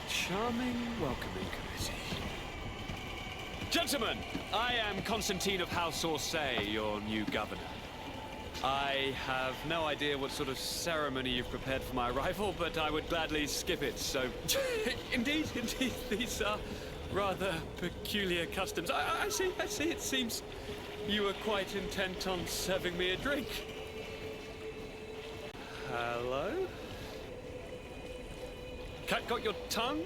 charming welcoming committee. Gentlemen, I am Constantine of House Orsay, your new governor. I have no idea what sort of ceremony you've prepared for my arrival, but I would gladly skip it, so... Indeed, these are rather peculiar customs. I see, it seems you were quite intent on serving me a drink. Hello? Cat got your tongue,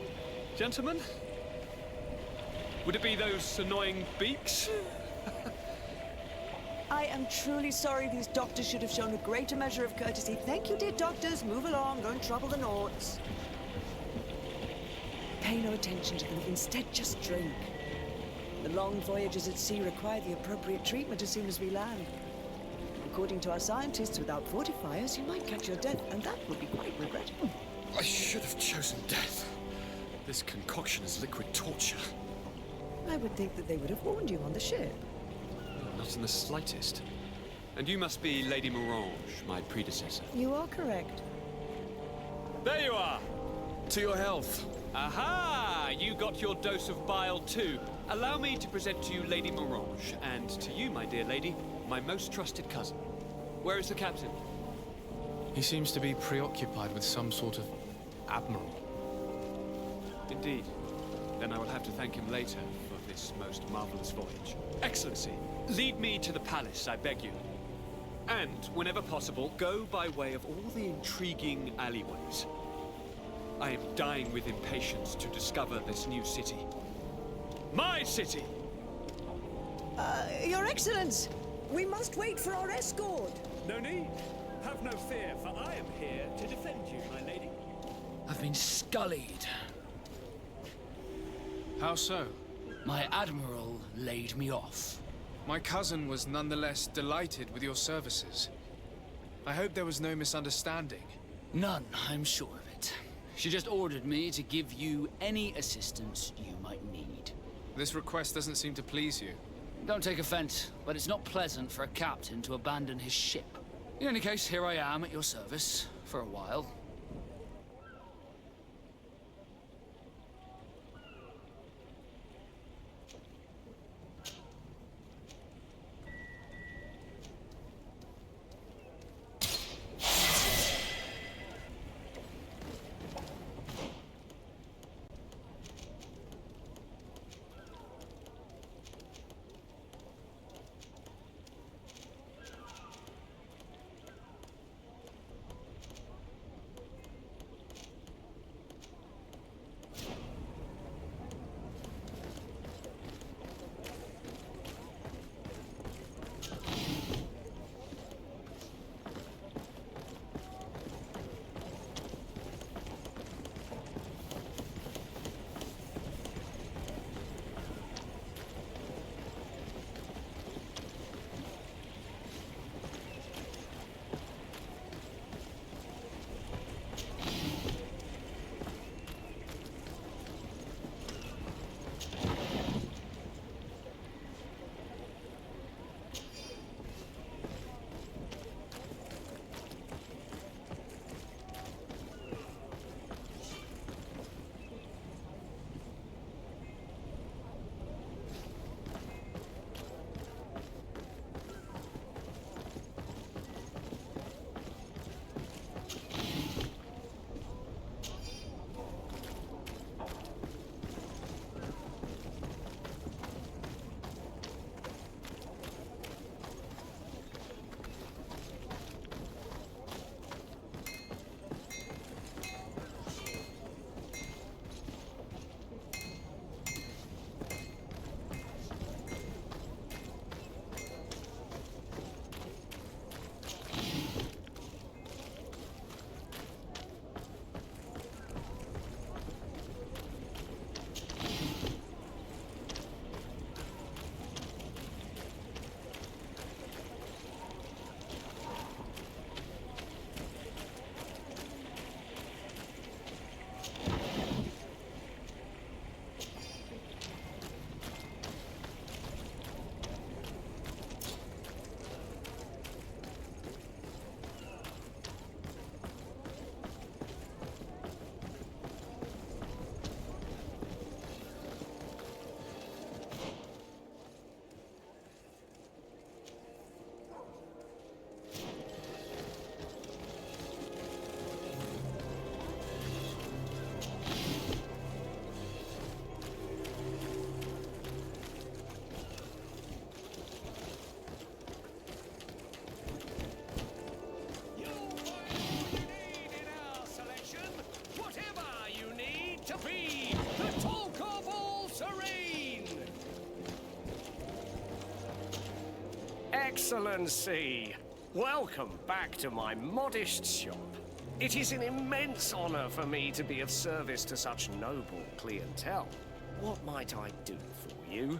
gentlemen? Would it be those annoying beaks? I am truly sorry. These doctors should have shown a greater measure of courtesy. Thank you, dear doctors. Move along. Don't trouble the Nauts. Pay no attention to them. Instead, just drink. The long voyages at sea require the appropriate treatment as soon as we land. According to our scientists, without fortifiers, you might catch your death, and that would be quite regrettable. I should have chosen death. This concoction is liquid torture. I would think that they would have warned you on the ship. Not in the slightest. And you must be Lady Morange, my predecessor. You are correct. There you are! To your health. Aha! You got your dose of bile too. Allow me to present to you Lady Morange, and to you, my dear lady, my most trusted cousin. Where is the captain? He seems to be preoccupied with some sort of admiral. Indeed. Then I will have to thank him later for this most marvelous voyage. Excellency, lead me to the palace, I beg you. And, whenever possible, go by way of all the intriguing alleyways. I am dying with impatience to discover this new city. My city! Your Excellence! We must wait for our escort! No need. Have no fear, for I am here to defend you, my lady. I've been scullied. How so? My admiral laid me off. My cousin was nonetheless delighted with your services. I hope there was no misunderstanding. None, I'm sure of it. She just ordered me to give you any assistance you might need. This request doesn't seem to please you. Don't take offense, but it's not pleasant for a captain to abandon his ship. In any case, here I am at your service, for a while. Excellency! Welcome back to my modest shop. It is an immense honor for me to be of service to such noble clientele. What might I do for you?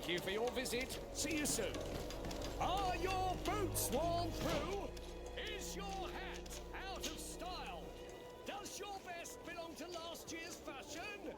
Thank you for your visit. See you soon. Are your boots worn through? Is your hat out of style? Does your vest belong to last year's fashion?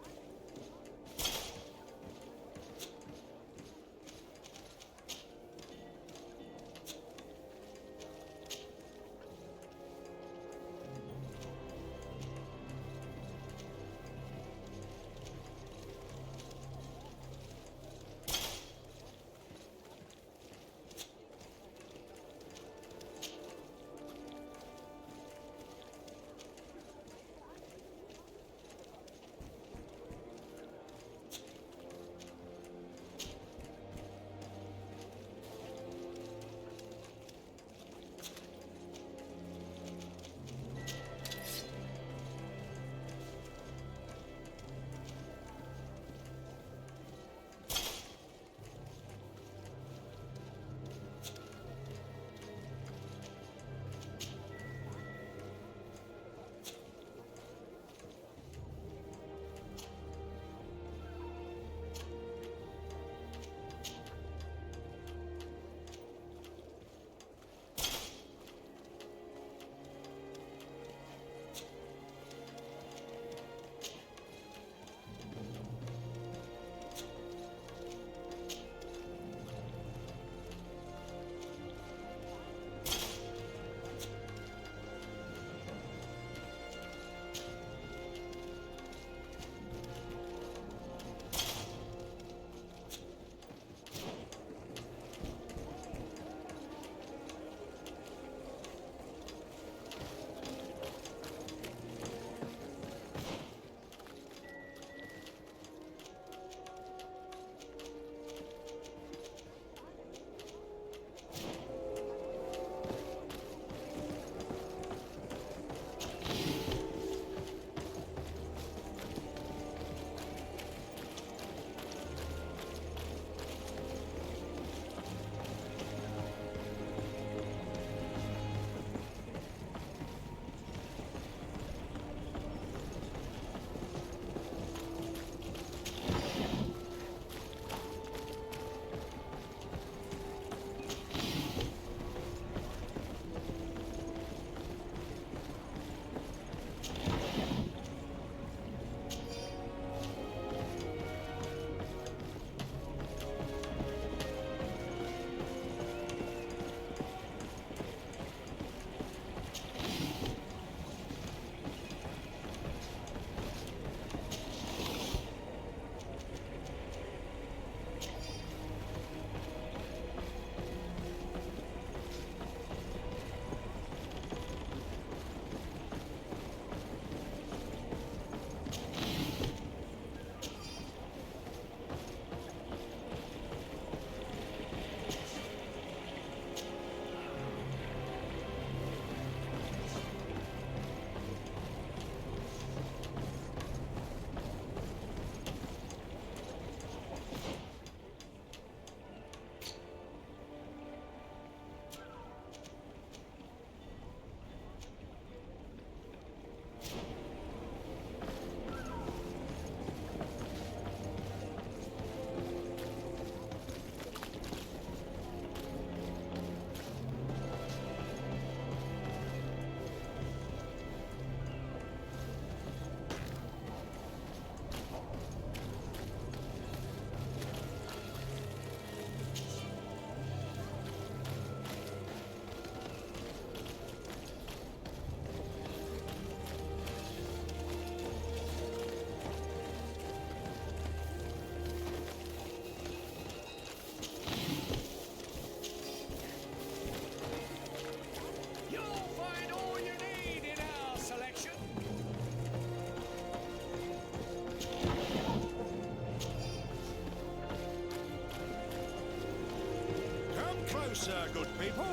sir, good people.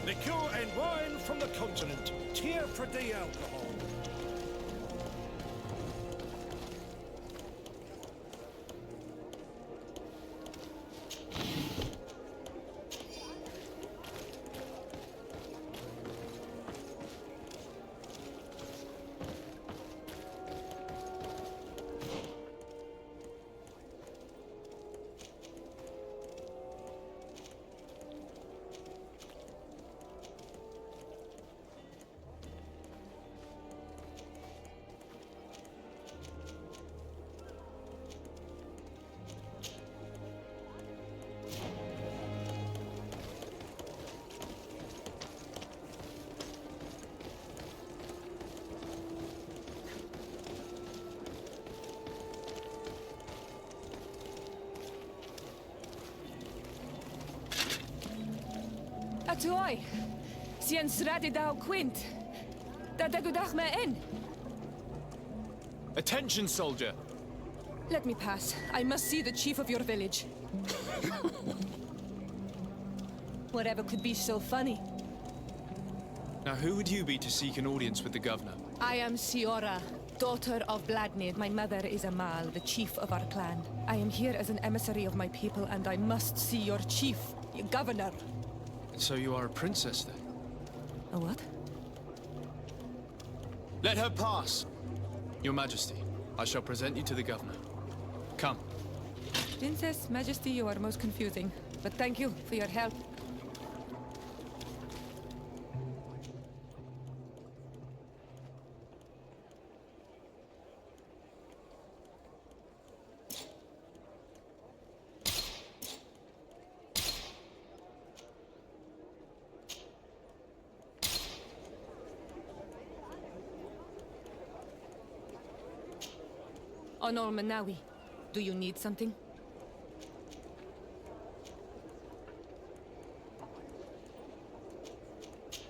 Liqueur and wine from the continent. Tier for the alcohol. Atuoi, sien sradi dau quint. Da dagudach me in. Attention, soldier! Let me pass. I must see the chief of your village. Whatever could be so funny. Now, who would you be to seek an audience with the governor? I am Siora, daughter of Bladnid. My mother is Amal, the chief of our clan. I am here as an emissary of my people, and I must see your chief, your governor. So you are a princess, then? A what? Let her pass! Your Majesty, I shall present you to the governor. Come. Princess, Majesty, you are most confusing. But thank you for your help. Onol Manawi, do you need something?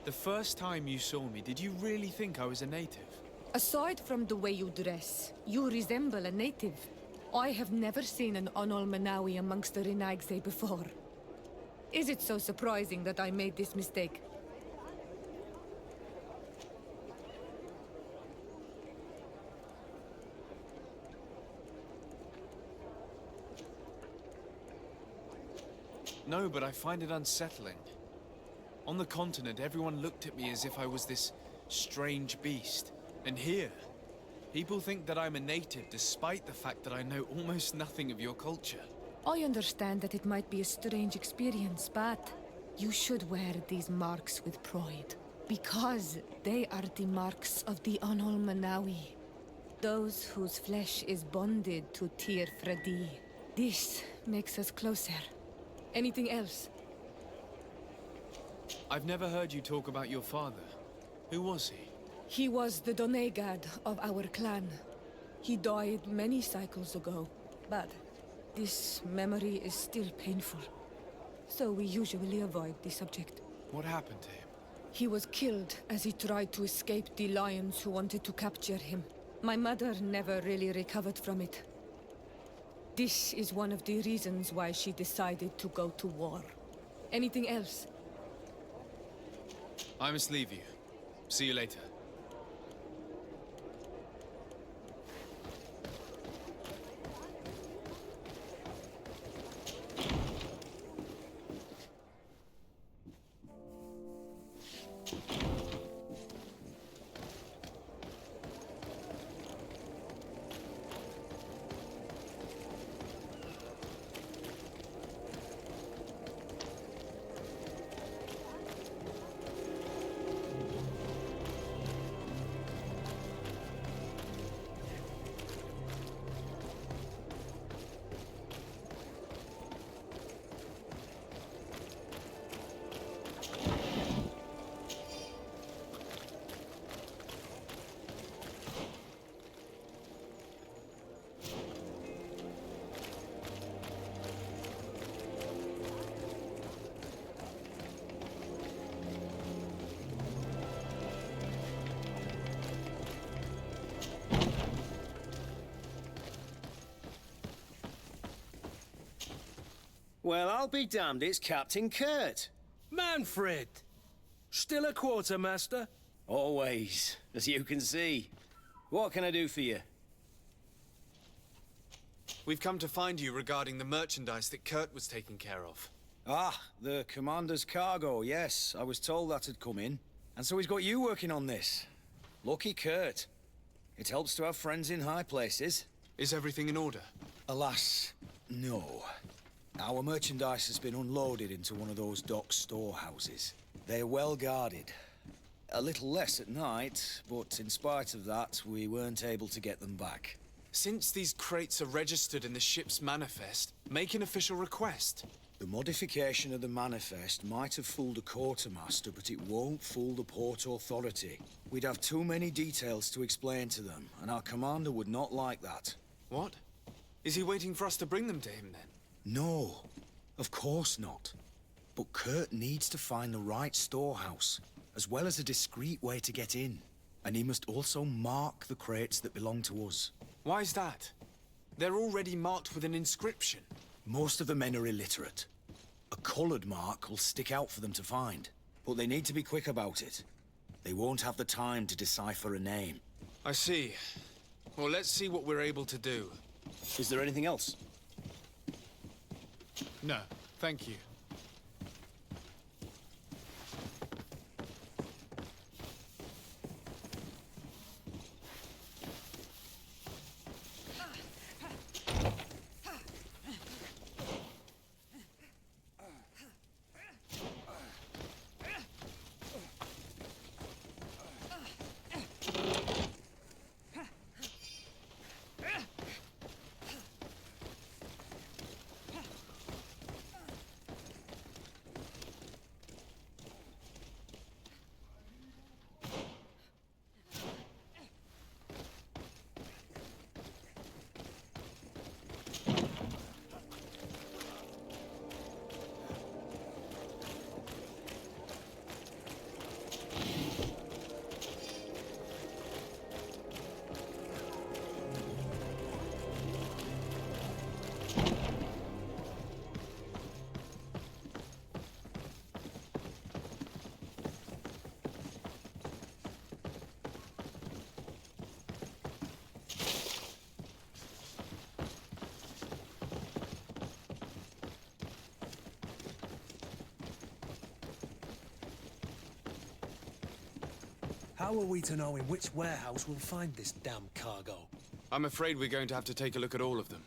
The first time you saw me, did you really think I was a native? Aside from the way you dress, you resemble a native. I have never seen an Onol Manawi amongst the Renagse before. Is it so surprising that I made this mistake? No, but I find it unsettling. On the continent, everyone looked at me as if I was this strange beast. And here, people think that I'm a native despite the fact that I know almost nothing of your culture. I understand that it might be a strange experience, but you should wear these marks with pride. Because they are the marks of the Onol Manawi. Those whose flesh is bonded to Tir Fradi. This makes us closer. Anything else? I've never heard you talk about your father. Who was he? He was the Donegad of our clan. He died many cycles ago, but this memory is still painful. So we usually avoid the subject. What happened to him? He was killed as he tried to escape the lions who wanted to capture him. My mother never really recovered from it. This is one of the reasons why she decided to go to war. Anything else? I must leave you. See you later. Well, I'll be damned, it's Captain Kurt. Manfred! Still a quartermaster? Always, as you can see. What can I do for you? We've come to find you regarding the merchandise that Kurt was taking care of. Ah, the commander's cargo, yes. I was told that had come in. And so he's got you working on this. Lucky Kurt. It helps to have friends in high places. Is everything in order? Alas, no. Our merchandise has been unloaded into one of those dock storehouses. They're well guarded. A little less at night, but in spite of that, we weren't able to get them back. Since these crates are registered in the ship's manifest, make an official request. The modification of the manifest might have fooled a quartermaster, but it won't fool the Port Authority. We'd have too many details to explain to them, and our commander would not like that. What? Is he waiting for us to bring them to him, then? No, of course not. But Kurt needs to find the right storehouse, as well as a discreet way to get in. And he must also mark the crates that belong to us. Why's that? They're already marked with an inscription. Most of the men are illiterate. A colored mark will stick out for them to find, but they need to be quick about it. They won't have the time to decipher a name. I see. Well, let's see what we're able to do. Is there anything else? No, thank you. How are we to know in which warehouse we'll find this damn cargo? I'm afraid we're going to have to take a look at all of them.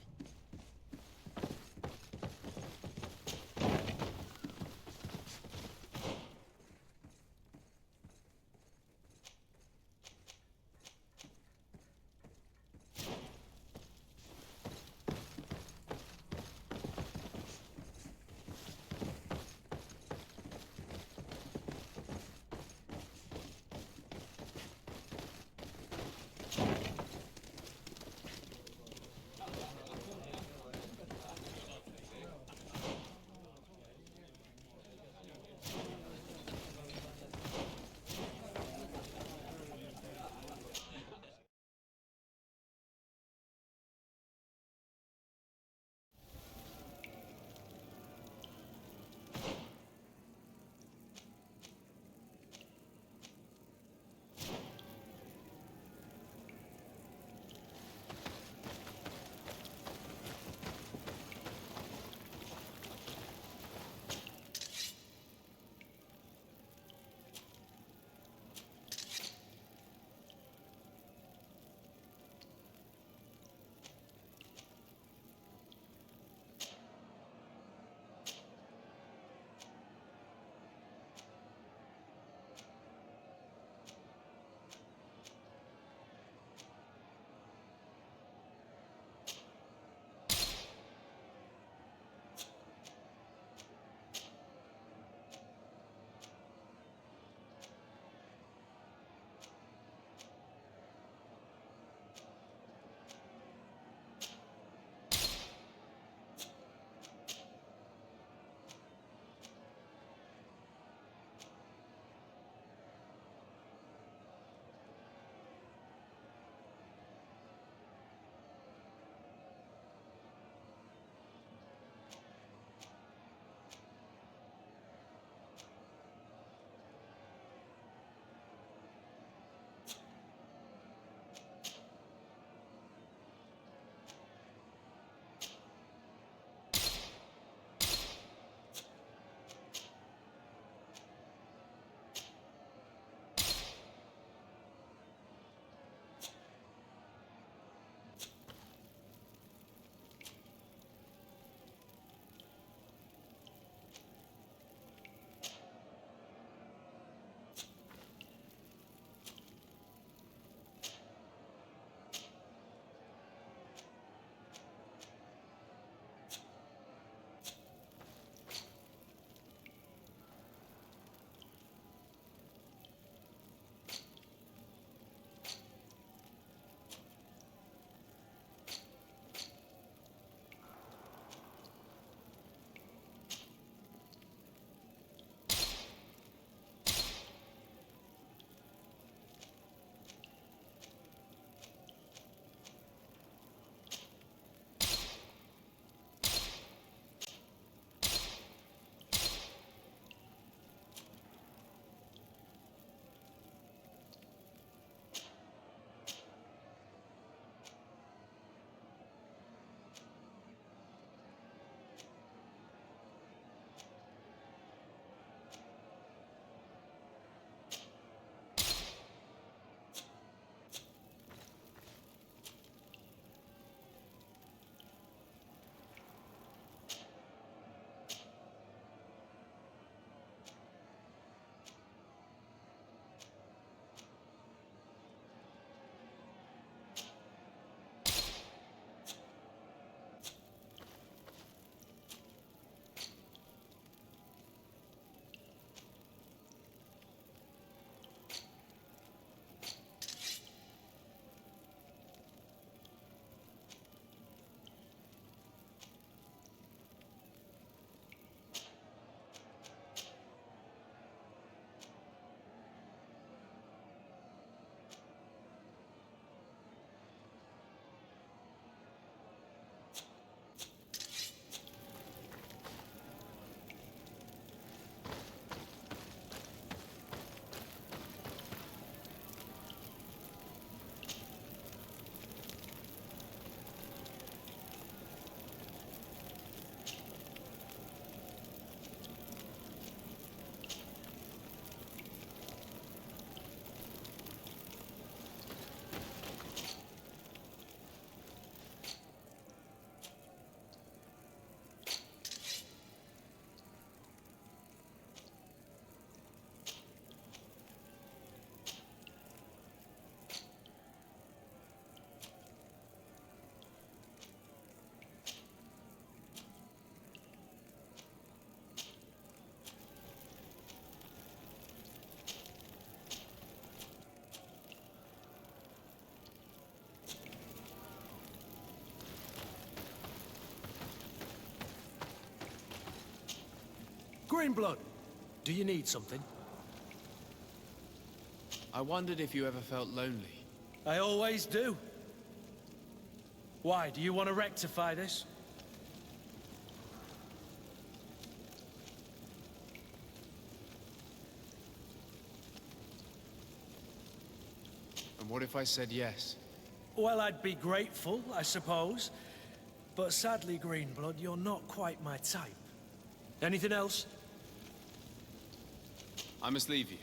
Greenblood, do you need something? I wondered if you ever felt lonely. I always do. Why, do you want to rectify this? And what if I said yes? Well, I'd be grateful, I suppose. But sadly, Greenblood, you're not quite my type. Anything else? I must leave you.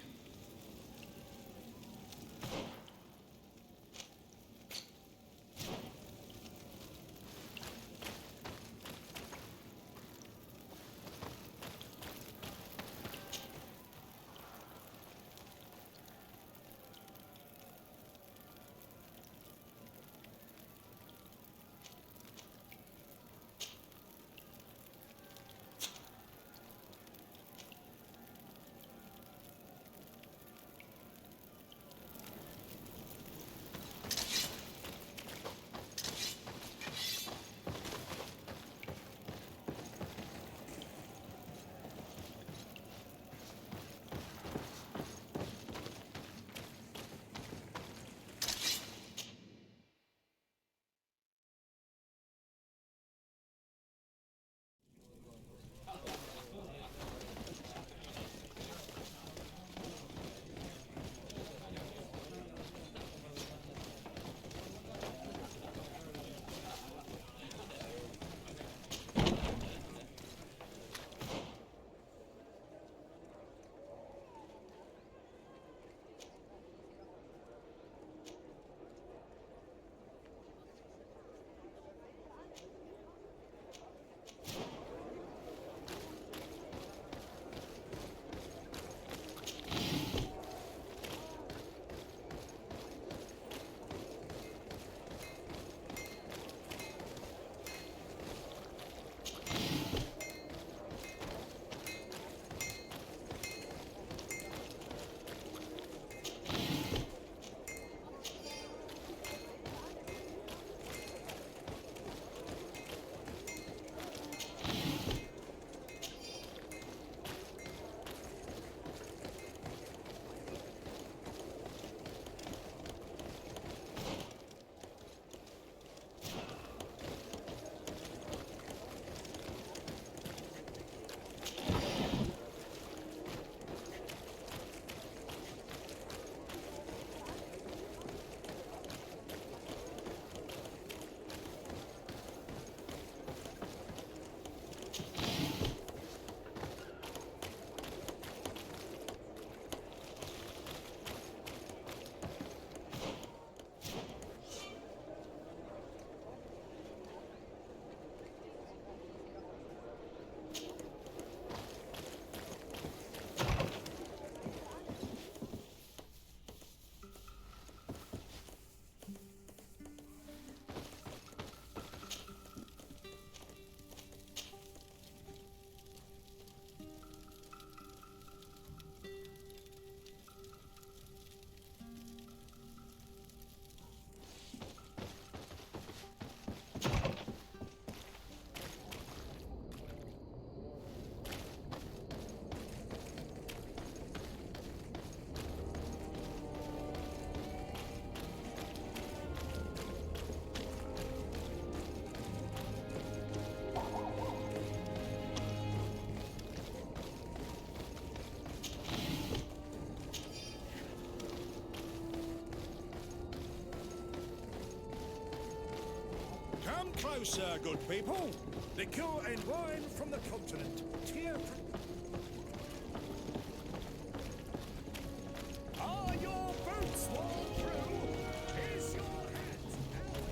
Come closer, good people. Liquor and wine from the continent. Tear Are your boots worn through? Is your hat out?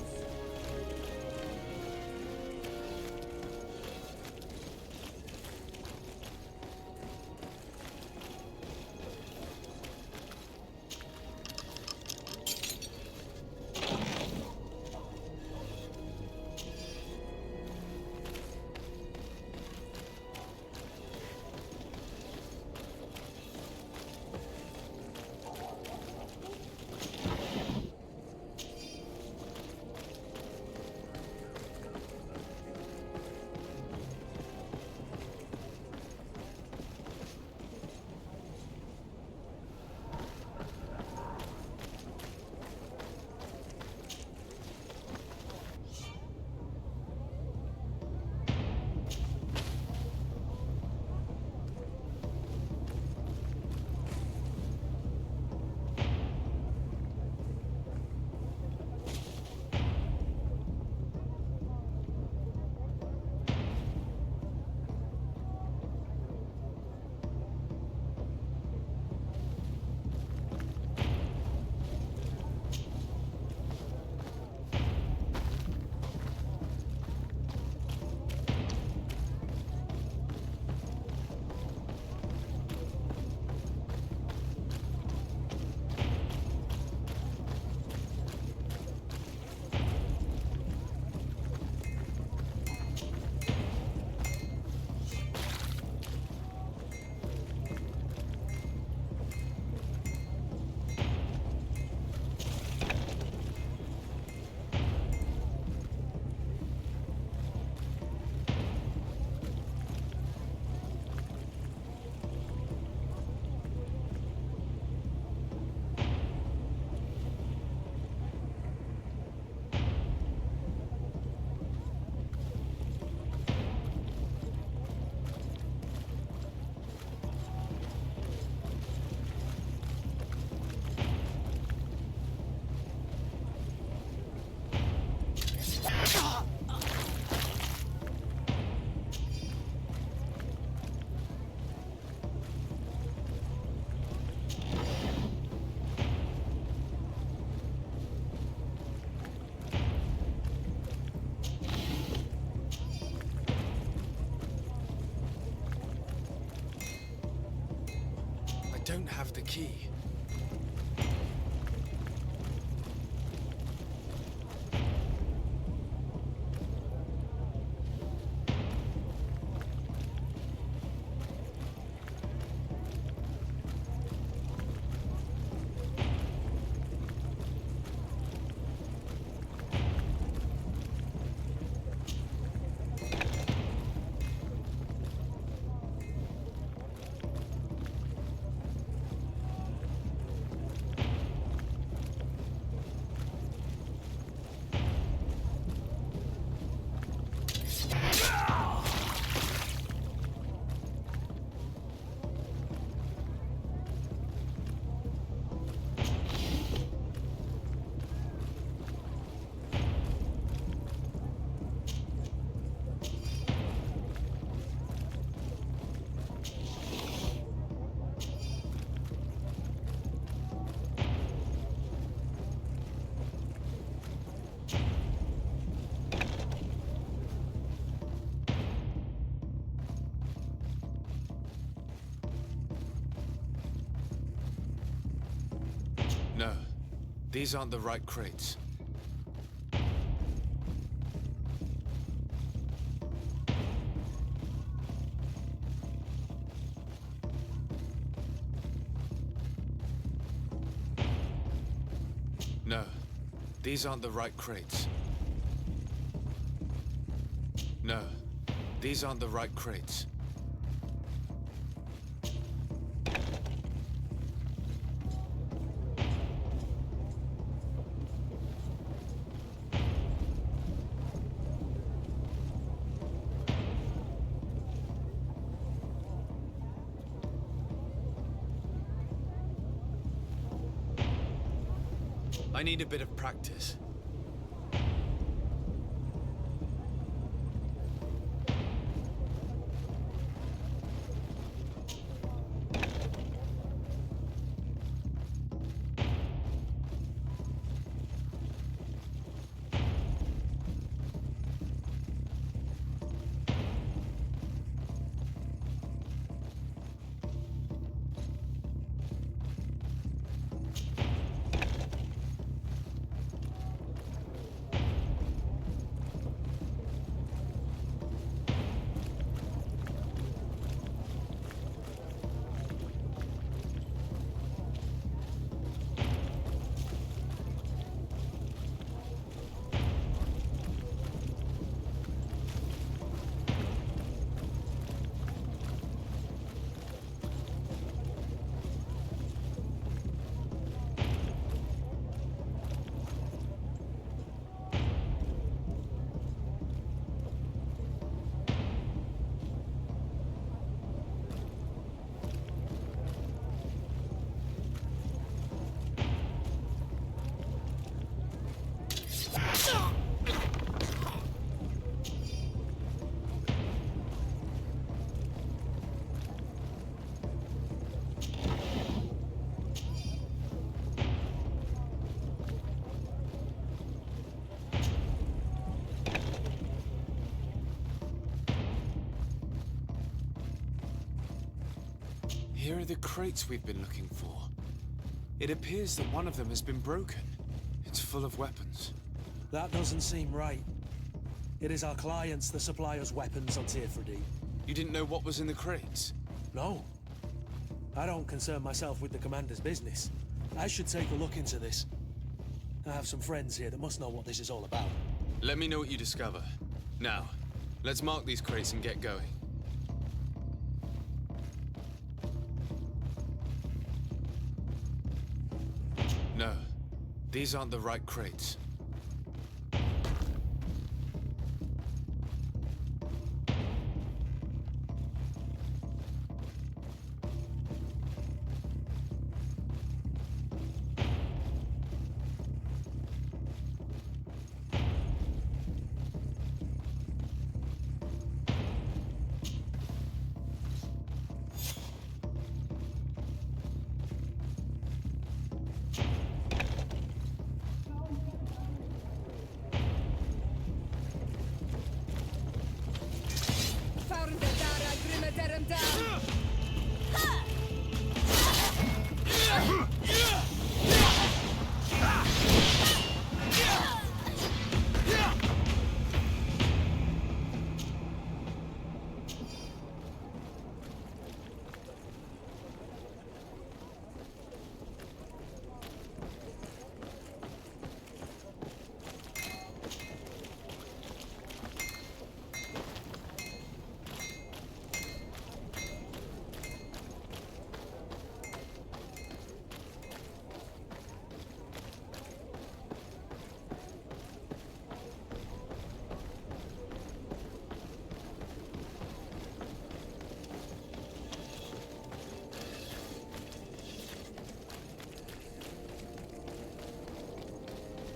don't have the key. No, these aren't the right crates. No, these aren't the right crates. No, these aren't the right crates. I need a bit of practice. Here are the crates we've been looking for. It appears that one of them has been broken. It's full of weapons. That doesn't seem right. It is our clients that supply us weapons on Tier 3D. You didn't know what was in the crates? No. I don't concern myself with the commander's business. I should take a look into this. I have some friends here that must know what this is all about. Let me know what you discover. Now, let's mark these crates and get going. No, these aren't the right crates.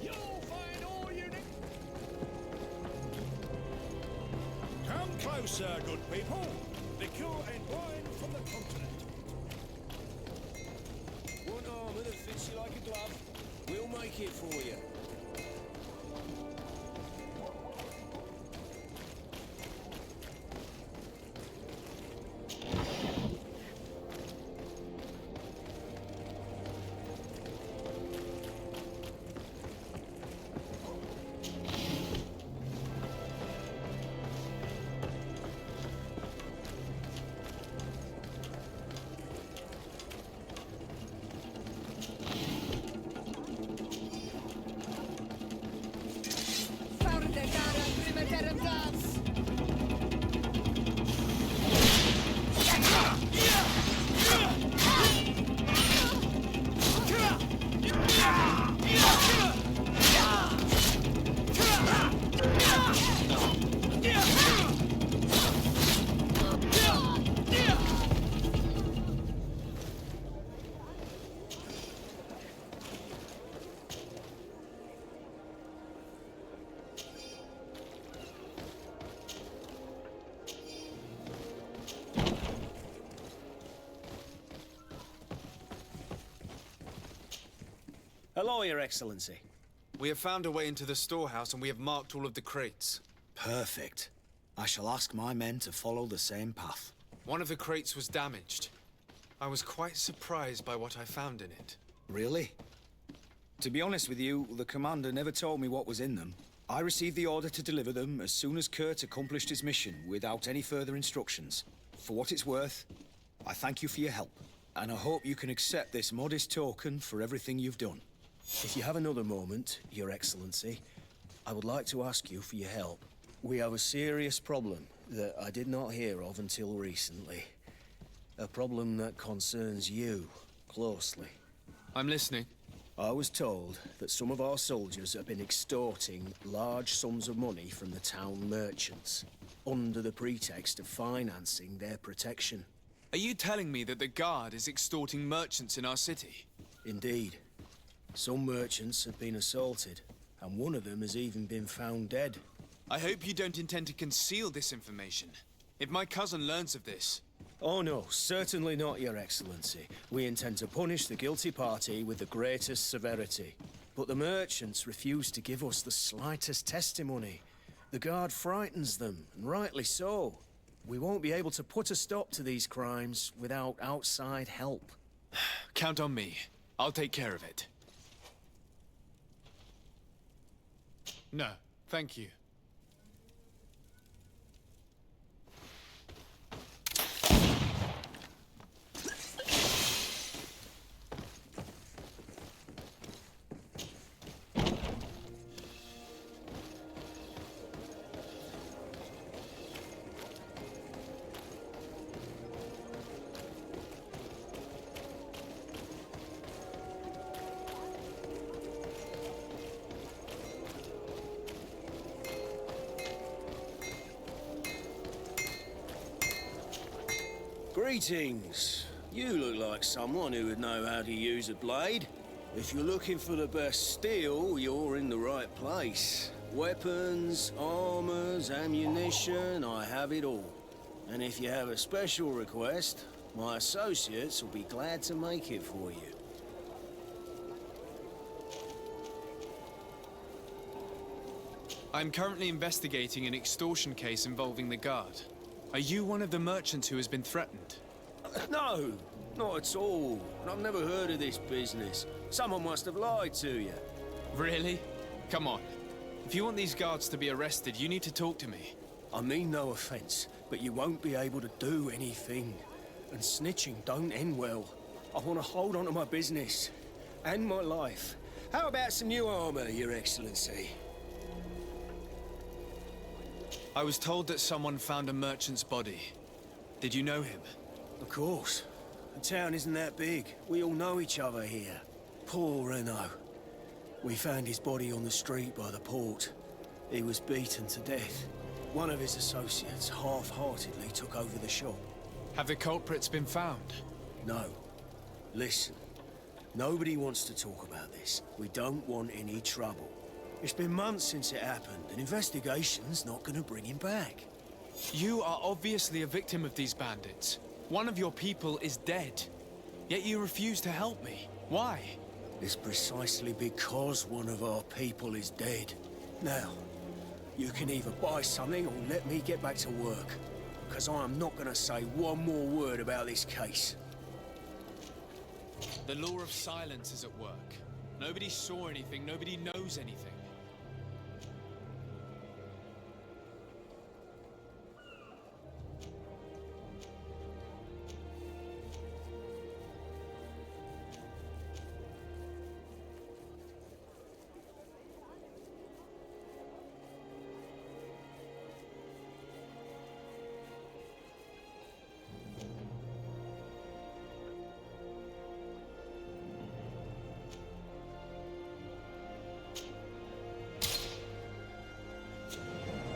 You'll find all you need. Come closer, good people. Liqueur and wine from the continent. One armour that fits you like a glove. We'll make it for you. Hello, Your Excellency. We have found a way into the storehouse and we have marked all of the crates. Perfect. I shall ask my men to follow the same path. One of the crates was damaged. I was quite surprised by what I found in it. Really? To be honest with you, the commander never told me what was in them. I received the order to deliver them as soon as Kurt accomplished his mission, without any further instructions. For what it's worth, I thank you for your help, and I hope you can accept this modest token for everything you've done. If you have another moment, Your Excellency, I would like to ask you for your help. We have a serious problem that I did not hear of until recently. A problem that concerns you closely. I'm listening. I was told that some of our soldiers have been extorting large sums of money from the town merchants, under the pretext of financing their protection. Are you telling me that the Guard is extorting merchants in our city? Indeed. Some merchants have been assaulted, and one of them has even been found dead. I hope you don't intend to conceal this information. If my cousin learns of this... Oh no, certainly not, Your Excellency. We intend to punish the guilty party with the greatest severity. But the merchants refuse to give us the slightest testimony. The Guard frightens them, and rightly so. We won't be able to put a stop to these crimes without outside help. Count on me. I'll take care of it. No, thank you. Greetings. You look like someone who would know how to use a blade. If you're looking for the best steel, you're in the right place. Weapons, armors, ammunition, I have it all. And if you have a special request, my associates will be glad to make it for you. I'm currently investigating an extortion case involving the Guard. Are you one of the merchants who has been threatened? No, Not at all. And I've never heard of this business. Someone must have lied to you. Really? Come on. If you want these guards to be arrested, you need to talk to me. I mean no offense, but you won't be able to do anything. And snitching don't end well. I want to hold on to my business. And my life. How about some new armor, Your Excellency? I was told that someone found a merchant's body. Did you know him? Of course. The town isn't that big. We all know each other here. Poor Renault. We found his body on the street by the port. He was beaten to death. One of his associates half-heartedly took over the shop. Have the culprits been found? No. Listen. Nobody wants to talk about this. We don't want any trouble. It's been months since it happened. An investigation's not gonna bring him back. You are obviously a victim of these bandits. One of your people is dead. Yet you refuse to help me. Why? It's precisely because one of our people is dead. Now, you can either buy something or let me get back to work. Because I'm not gonna say one more word about this case. The law of silence is at work. Nobody saw anything, nobody knows anything.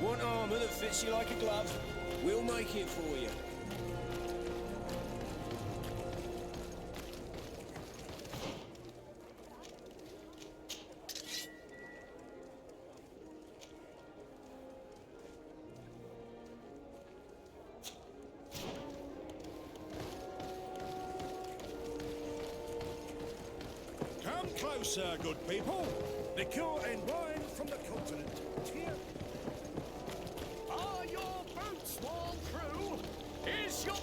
Want armor that fits you like a glove? We'll make it for you. Come closer, good people. Liquor and wine from the continent. Here. Are your boots worn through? Is your...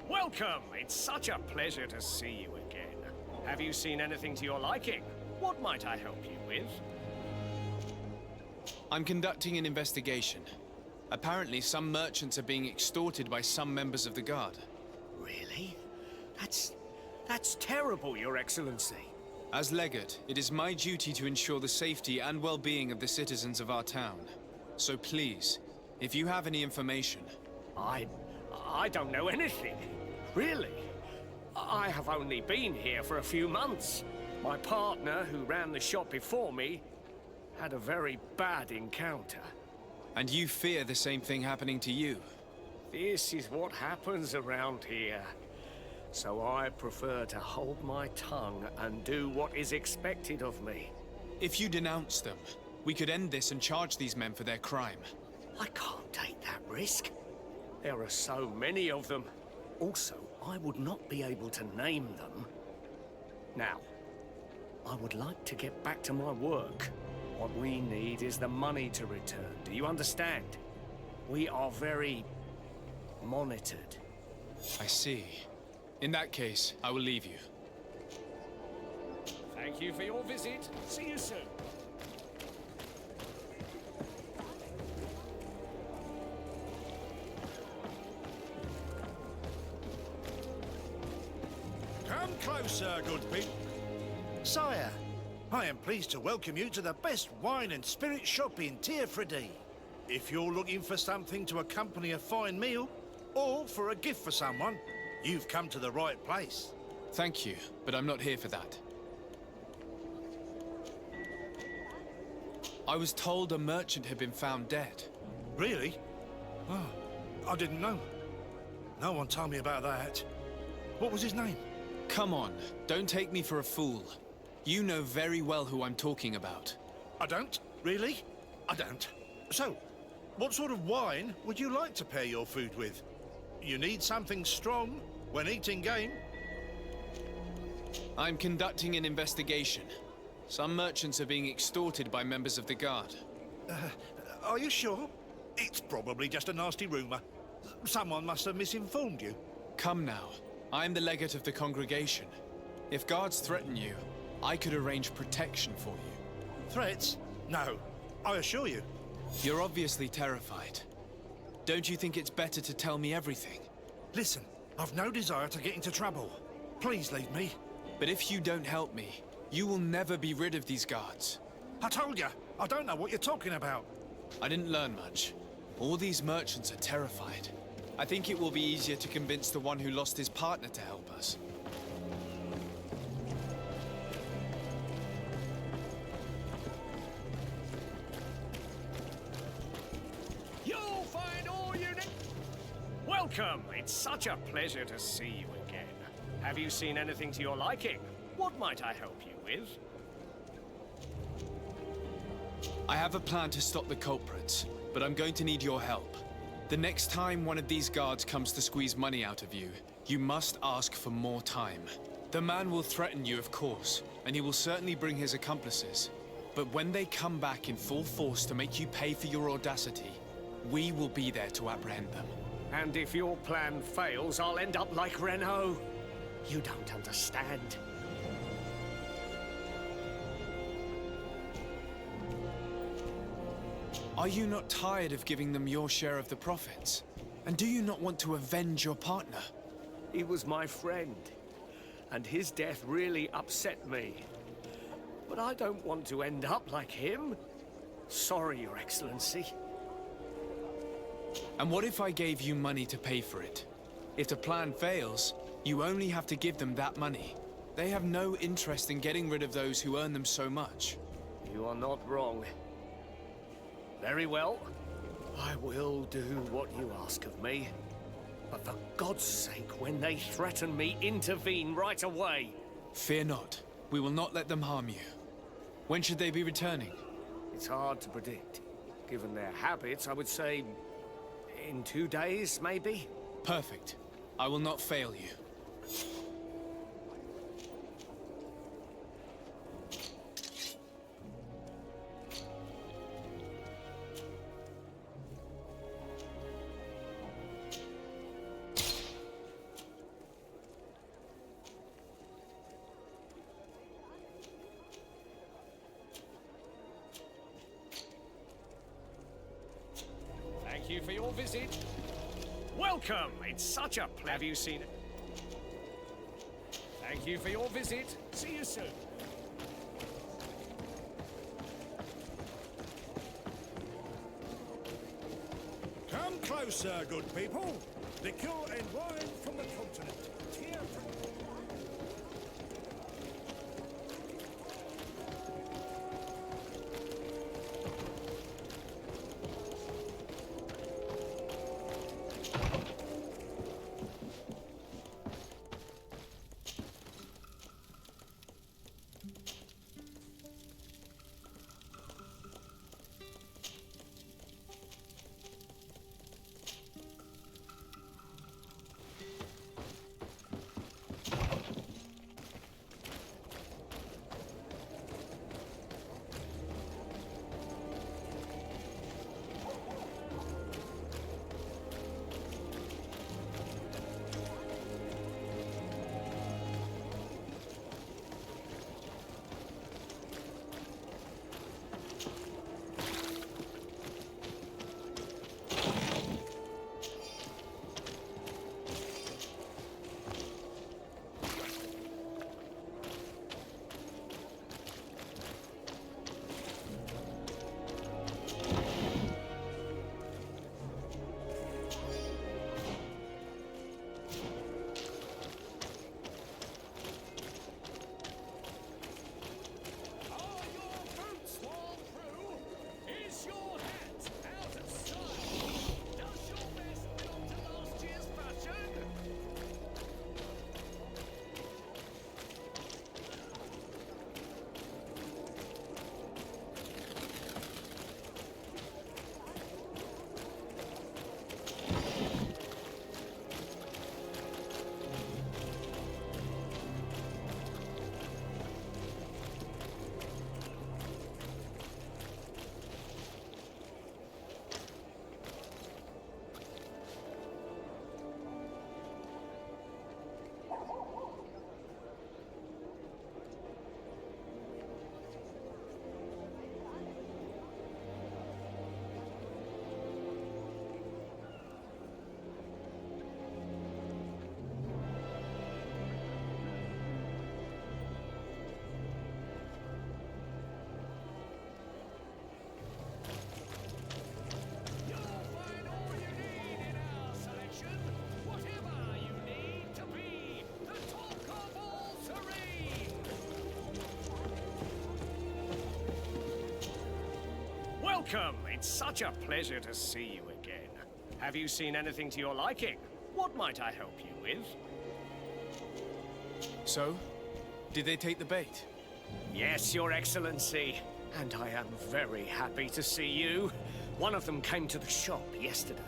Welcome! It's such a pleasure to see you again. Have you seen anything to your liking? What might I help you with? I'm conducting an investigation. Apparently, some merchants are being extorted by some members of the Guard. Really? That's terrible, Your Excellency. As Legate, it is my duty to ensure the safety and well-being of the citizens of our town. So please, if you have any information... I don't know anything. Really. I have only been here for a few months. My partner, who ran the shop before me, had a very bad encounter. And you fear the same thing happening to you? This is what happens around here. So I prefer to hold my tongue and do what is expected of me. If you denounce them, we could end this and charge these men for their crime. I can't take that risk. There are so many of them. Also, I would not be able to name them. Now, I would like to get back to my work. What we need is the money to return. Do you understand? We are very monitored. I see. In that case, I will leave you. Thank you for your visit. See you soon. Come closer, good people. Sire, I am pleased to welcome you to the best wine and spirit shop in Tier-Fredy. If you're looking for something to accompany a fine meal, or for a gift for someone, you've come to the right place. Thank you, but I'm not here for that. I was told a merchant had been found dead. Really? Oh, I didn't know. No one told me about that. What was his name? Come on, don't take me for a fool. You know very well who I'm talking about. I don't? Really? I don't. So, what sort of wine would you like to pair your food with? You need something strong when eating game? I'm conducting an investigation. Some merchants are being extorted by members of the Guard. Are you sure? It's probably just a nasty rumor. Someone must have misinformed you. Come now. I'm the legate of the congregation. If guards threaten you, I could arrange protection for you. Threats? No, I assure you. You're obviously terrified. Don't you think it's better to tell me everything? Listen, I've no desire to get into trouble. Please leave me. But if you don't help me, you will never be rid of these guards. I told you, I don't know what you're talking about. I didn't learn much. All these merchants are terrified. I think it will be easier to convince the one who lost his partner to help us. You'll find all you need. Welcome. It's such a pleasure to see you again. Have you seen anything to your liking? What might I help you with? I have a plan to stop the culprits, but I'm going to need your help. The next time one of these guards comes to squeeze money out of you, you must ask for more time. The man will threaten you, of course, and he will certainly bring his accomplices. But when they come back in full force to make you pay for your audacity, we will be there to apprehend them. And if your plan fails, I'll end up like Renault. You don't understand. Are you not tired of giving them your share of the profits? And do you not want to avenge your partner? He was my friend, and his death really upset me. But I don't want to end up like him. Sorry, Your Excellency. And what if I gave you money to pay for it? If the plan fails, you only have to give them that money. They have no interest in getting rid of those who earn them so much. You are not wrong. Very well. I will do what you ask of me. But for God's sake, when they threaten me, intervene right away. Fear not. We will not let them harm you. When should they be returning? It's hard to predict. Given their habits, I would say in 2 days, maybe? Perfect. I will not fail you. Thank you for your visit. Welcome! It's such a pleasure. Have you seen it? Thank you for your visit. See you soon. Come closer, good people. Liquor and wine from the continent. Tear from... Welcome. It's such a pleasure to see you again. Have you seen anything to your liking? What might I help you with? So, did they take the bait? Yes, Your Excellency. And I am very happy to see you. One of them came to the shop yesterday.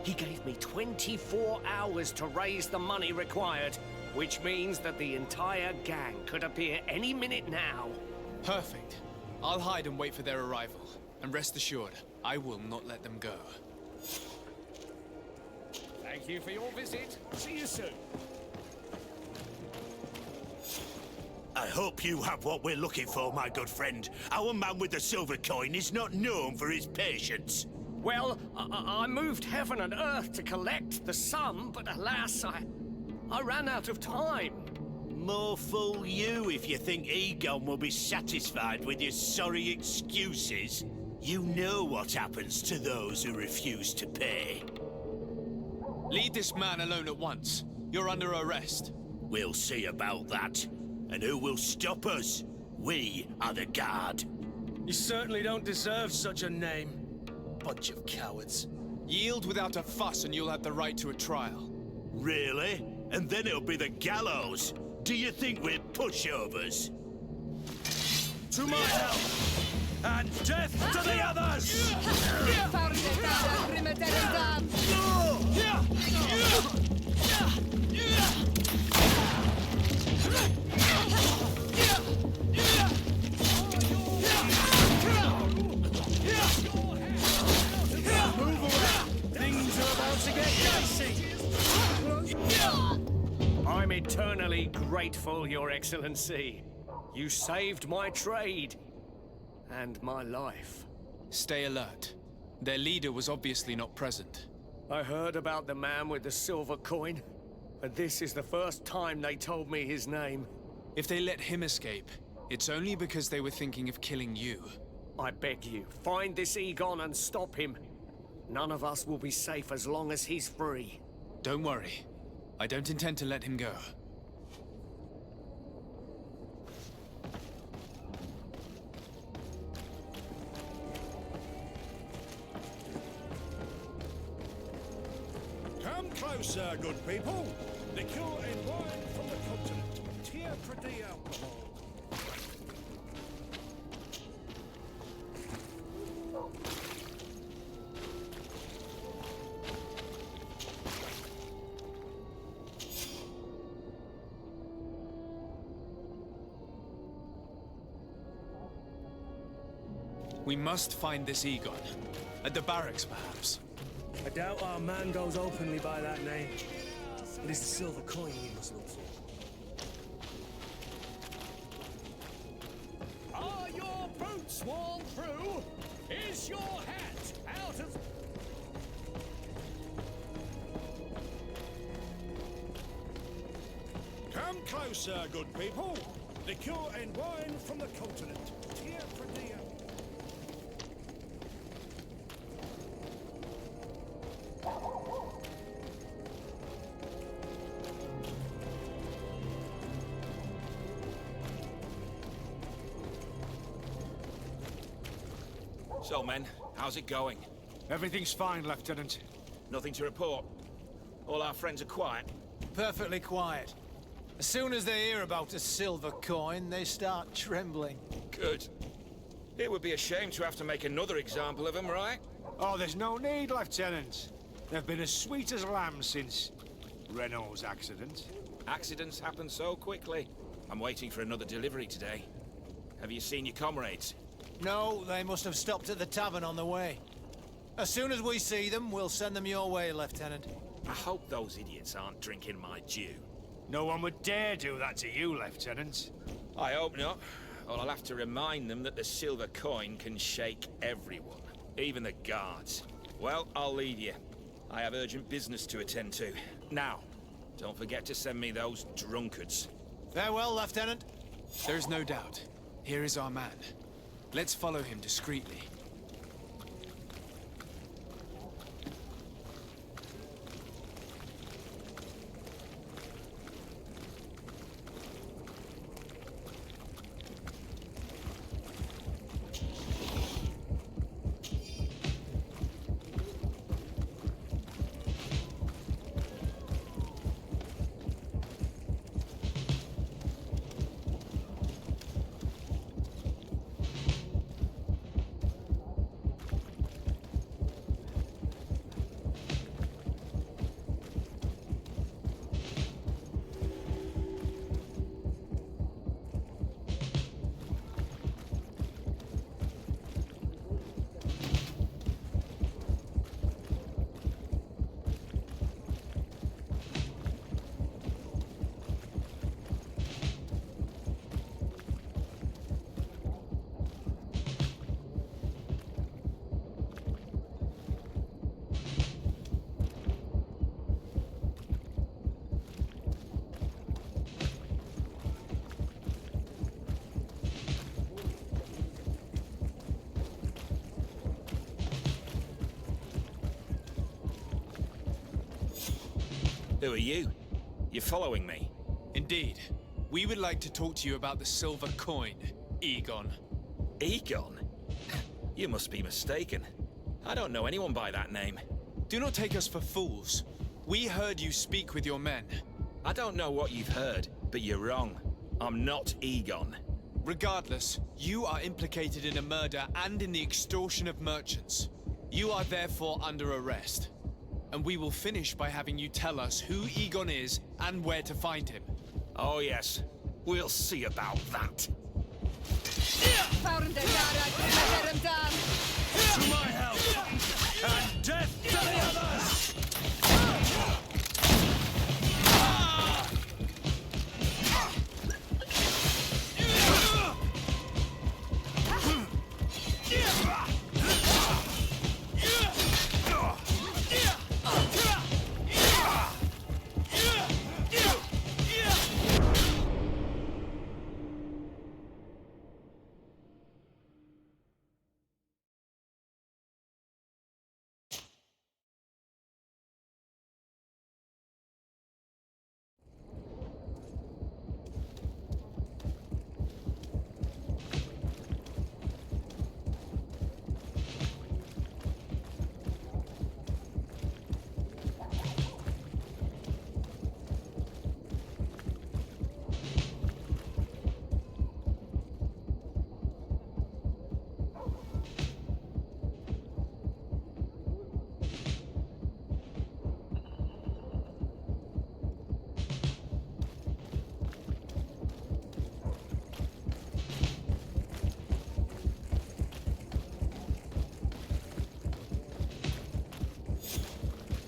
He gave me 24 hours to raise the money required, which means that the entire gang could appear any minute now. Perfect. I'll hide and wait for their arrival. And rest assured, I will not let them go. Thank you for your visit. See you soon. I hope you have what we're looking for, my good friend. Our man with the silver coin is not known for his patience. Well, I moved heaven and earth to collect the sum, but alas, I ran out of time. More fool you if you think Egon will be satisfied with your sorry excuses. You know what happens to those who refuse to pay. Leave this man alone at once. You're under arrest. We'll see about that. And who will stop us? We are the guard. You certainly don't deserve such a name. Bunch of cowards. Yield without a fuss and you'll have the right to a trial. Really? And then it'll be the gallows. Do you think we're pushovers? To my help! And death to the others! Move away! Things are about to get dicey! I'm eternally grateful, Your Excellency. You saved my trade. And my life. Stay alert. Their leader was obviously not present. I heard about the man with the silver coin, but this is the first time they told me his name. If they let him escape, it's only because they were thinking of killing you. I beg you, find this Egon and stop him. None of us will be safe as long as he's free. Don't worry. I don't intend to let him go. Come closer, good people. Liqueur and wine from the continent. Tier pretty alcohol. We must find this Egon. At the barracks, perhaps. I doubt our man goes openly by that name. It is the silver coin we must look for. Are your boots worn through? Is your hat out of... Come closer, good people. Liqueur and wine from the continent. Tier pretty alcohol. So, men, how's it going? Everything's fine, Lieutenant. Nothing to report? All our friends are quiet? Perfectly quiet. As soon as they hear about a silver coin, they start trembling. Good. It would be a shame to have to make another example of them, right? Oh, there's no need, Lieutenant. They've been as sweet as lambs since Renault's accident. Accidents happen so quickly. I'm waiting for another delivery today. Have you seen your comrades? No, they must have stopped at the tavern on the way. As soon as we see them, we'll send them your way, Lieutenant. I hope those idiots aren't drinking my dew. No one would dare do that to you, Lieutenant. I hope not. Or I'll have to remind them that the silver coin can shake everyone, even the guards. Well, I'll leave you. I have urgent business to attend to. Now, don't forget to send me those drunkards. Farewell, Lieutenant. There's no doubt. Here is our man. Let's follow him discreetly. Who are you? You're following me? Indeed. We would like to talk to you about the silver coin, Egon. Egon? You must be mistaken. I don't know anyone by that name. Do not take us for fools. We heard you speak with your men. I don't know what you've heard, but you're wrong. I'm not Egon. Regardless, you are implicated in a murder and in the extortion of merchants. You are therefore under arrest. And we will finish by having you tell us who Egon is and where to find him. Oh yes, we'll see about that. To my help! And death to the others!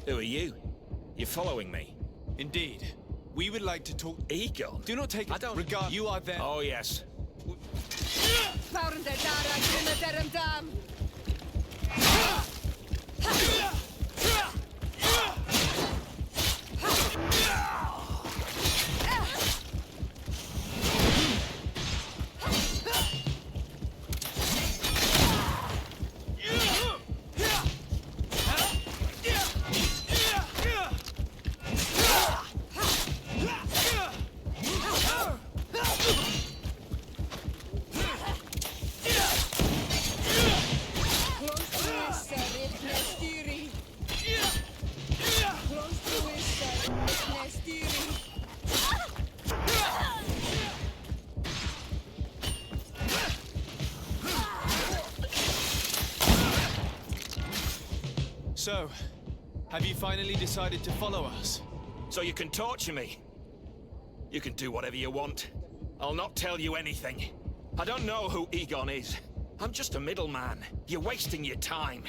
Who are you? You're following me? Indeed. We would like to talk... Egon? Do not take... I don't... Regard... You are there... Oh, yes. So, have you finally decided to follow us? So you can torture me? You can do whatever you want. I'll not tell you anything. I don't know who Egon is. I'm just a middleman. You're wasting your time.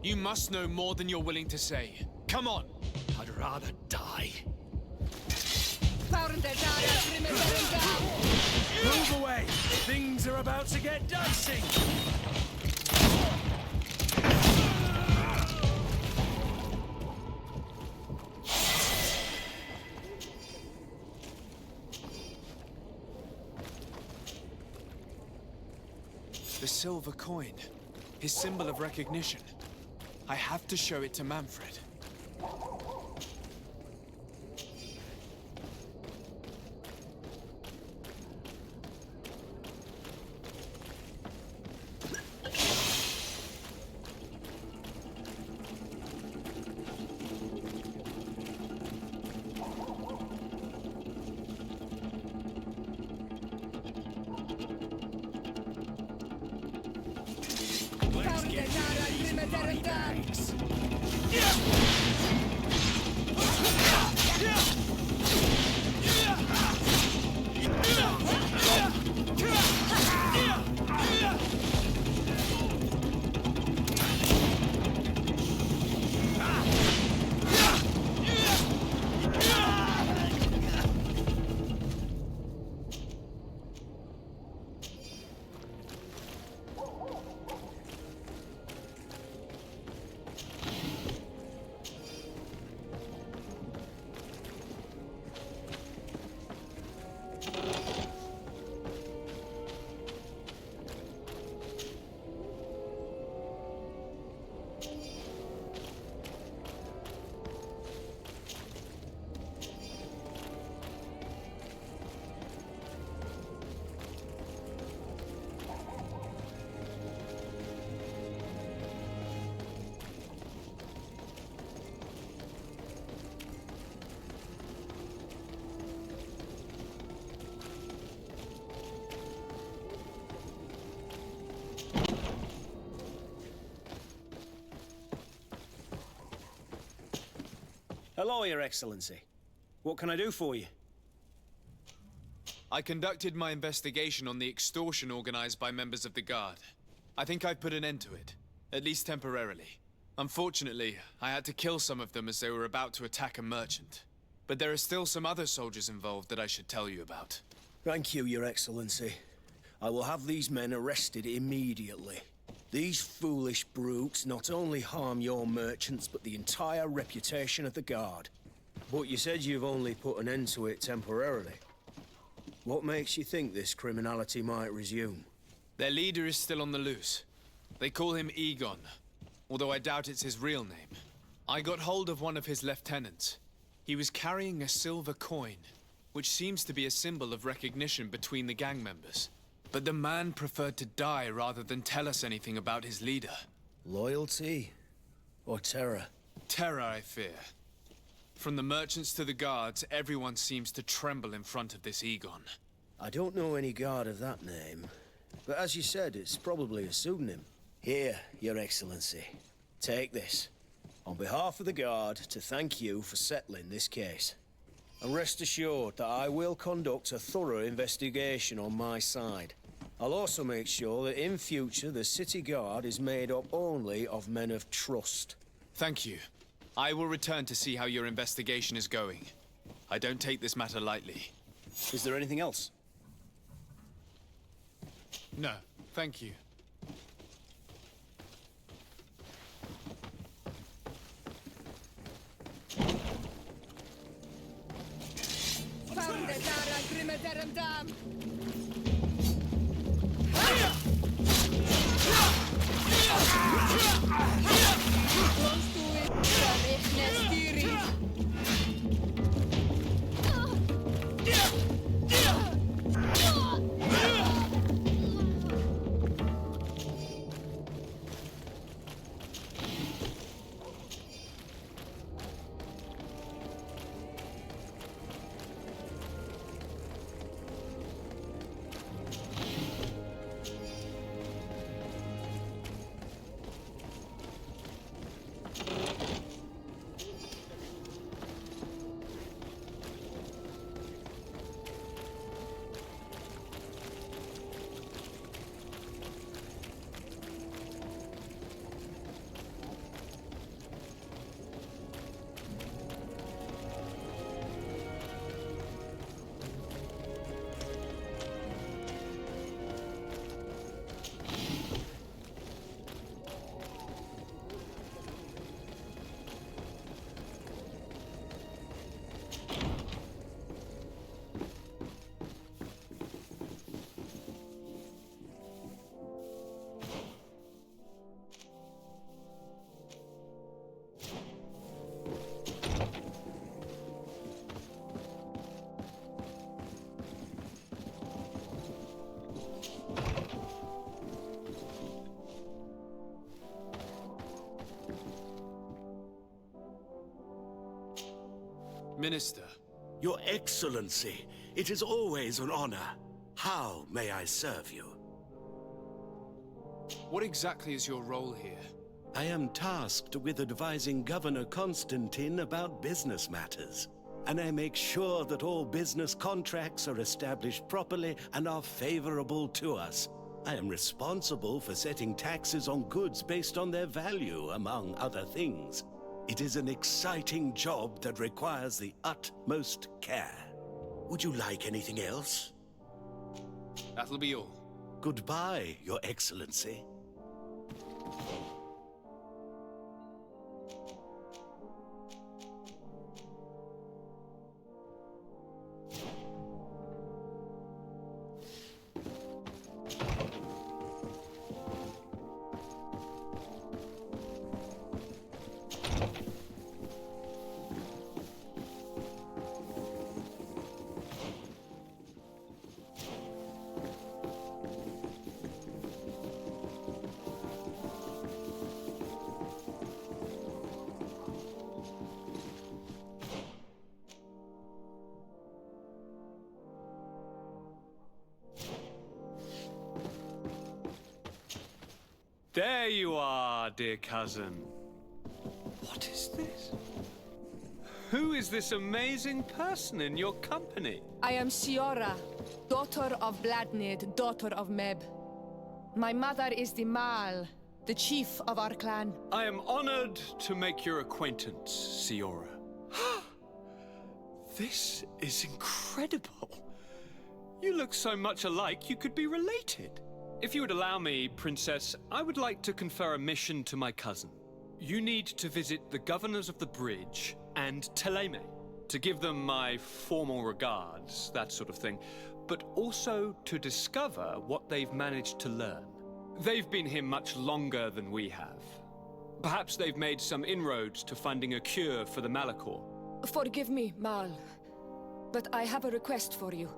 You must know more than you're willing to say. Come on! I'd rather die. Move away! Things are about to get dicey! The silver coin. His symbol of recognition. I have to show it to Manfred. Let's get rid of these money bags. Hello, Your Excellency. What can I do for you? I conducted my investigation on the extortion organized by members of the Guard. I think I've put an end to it, at least temporarily. Unfortunately, I had to kill some of them as they were about to attack a merchant. But there are still some other soldiers involved that I should tell you about. Thank you, Your Excellency. I will have these men arrested immediately. These foolish brutes not only harm your merchants, but the entire reputation of the Guard. But you said you've only put an end to it temporarily. What makes you think this criminality might resume? Their leader is still on the loose. They call him Egon, although I doubt it's his real name. I got hold of one of his lieutenants. He was carrying a silver coin, which seems to be a symbol of recognition between the gang members. But the man preferred to die rather than tell us anything about his leader. Loyalty? Or terror? Terror, I fear. From the merchants to the guards, everyone seems to tremble in front of this Egon. I don't know any guard of that name. But as you said, it's probably a pseudonym. Here, Your Excellency. Take this. On behalf of the Guard, to thank you for settling this case. And rest assured that I will conduct a thorough investigation on my side. I'll also make sure that in future the City Guard is made up only of men of trust. Thank you. I will return to see how your investigation is going. I don't take this matter lightly. Is there anything else? No, thank you. Minister. Your Excellency, it is always an honor. How may I serve you? What exactly is your role here? I am tasked with advising Governor Constantine about business matters. And I make sure that all business contracts are established properly and are favorable to us. I am responsible for setting taxes on goods based on their value, among other things. It is an exciting job that requires the utmost care. Would you like anything else? That'll be all. Goodbye, Your Excellency. There you are, dear cousin. What is this? Who is this amazing person in your company? I am Siora, daughter of Bladnid, daughter of Meb. My mother is the Mal, the chief of our clan. I am honored to make your acquaintance, Siora. This is incredible. You look so much alike you could be related. If you would allow me, Princess, I would like to confer a mission to my cousin. You need to visit the governors of the bridge and Teleme to give them my formal regards, that sort of thing, but also to discover what they've managed to learn. They've been here much longer than we have. Perhaps they've made some inroads to finding a cure for the Malachor. Forgive me, Mal, but I have a request for you.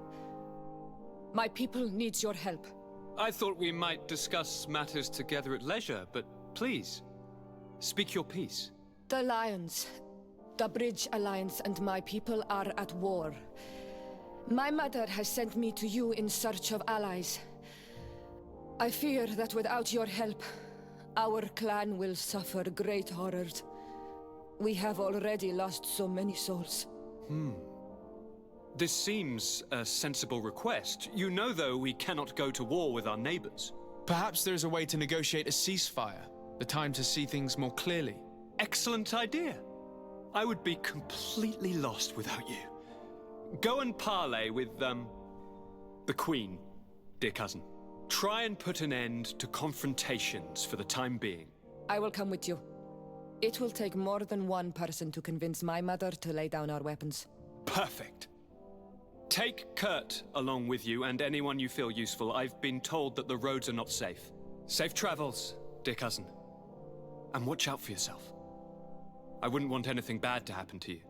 My people needs your help. I thought we might discuss matters together at leisure, but please, speak your piece. The Lions, the Bridge Alliance and my people are at war. My mother has sent me to you in search of allies. I fear that without your help, our clan will suffer great horrors. We have already lost so many souls. This seems a sensible request. You know, though, we cannot go to war with our neighbors. Perhaps there's a way to negotiate a ceasefire. The time to see things more clearly. Excellent idea. I would be completely lost without you. Go and parley with, the Queen, dear cousin. Try and put an end to confrontations for the time being. I will come with you. It will take more than one person to convince my mother to lay down our weapons. Perfect. Take Kurt along with you and anyone you feel useful. I've been told that the roads are not safe. Safe travels, dear cousin. And watch out for yourself. I wouldn't want anything bad to happen to you.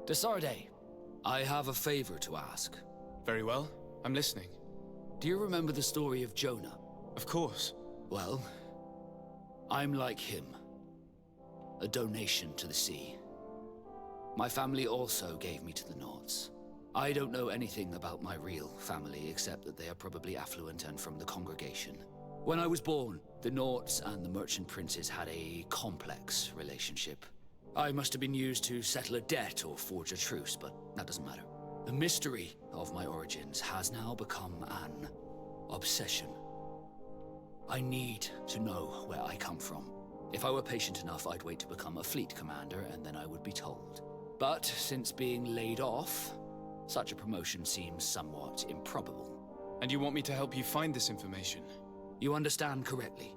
Desarde, I have a favor to ask. Very well. I'm listening. Do you remember the story of Jonah? Of course. Well, I'm like him. A donation to the sea. My family also gave me to the Nords. I don't know anything about my real family, except that they are probably affluent and from the congregation. When I was born, the Nords and the merchant princes had a complex relationship. I must have been used to settle a debt or forge a truce, but that doesn't matter. The mystery of my origins has now become an obsession. I need to know where I come from. If I were patient enough, I'd wait to become a fleet commander, and then I would be told. But since being laid off, such a promotion seems somewhat improbable. And you want me to help you find this information? You understand correctly.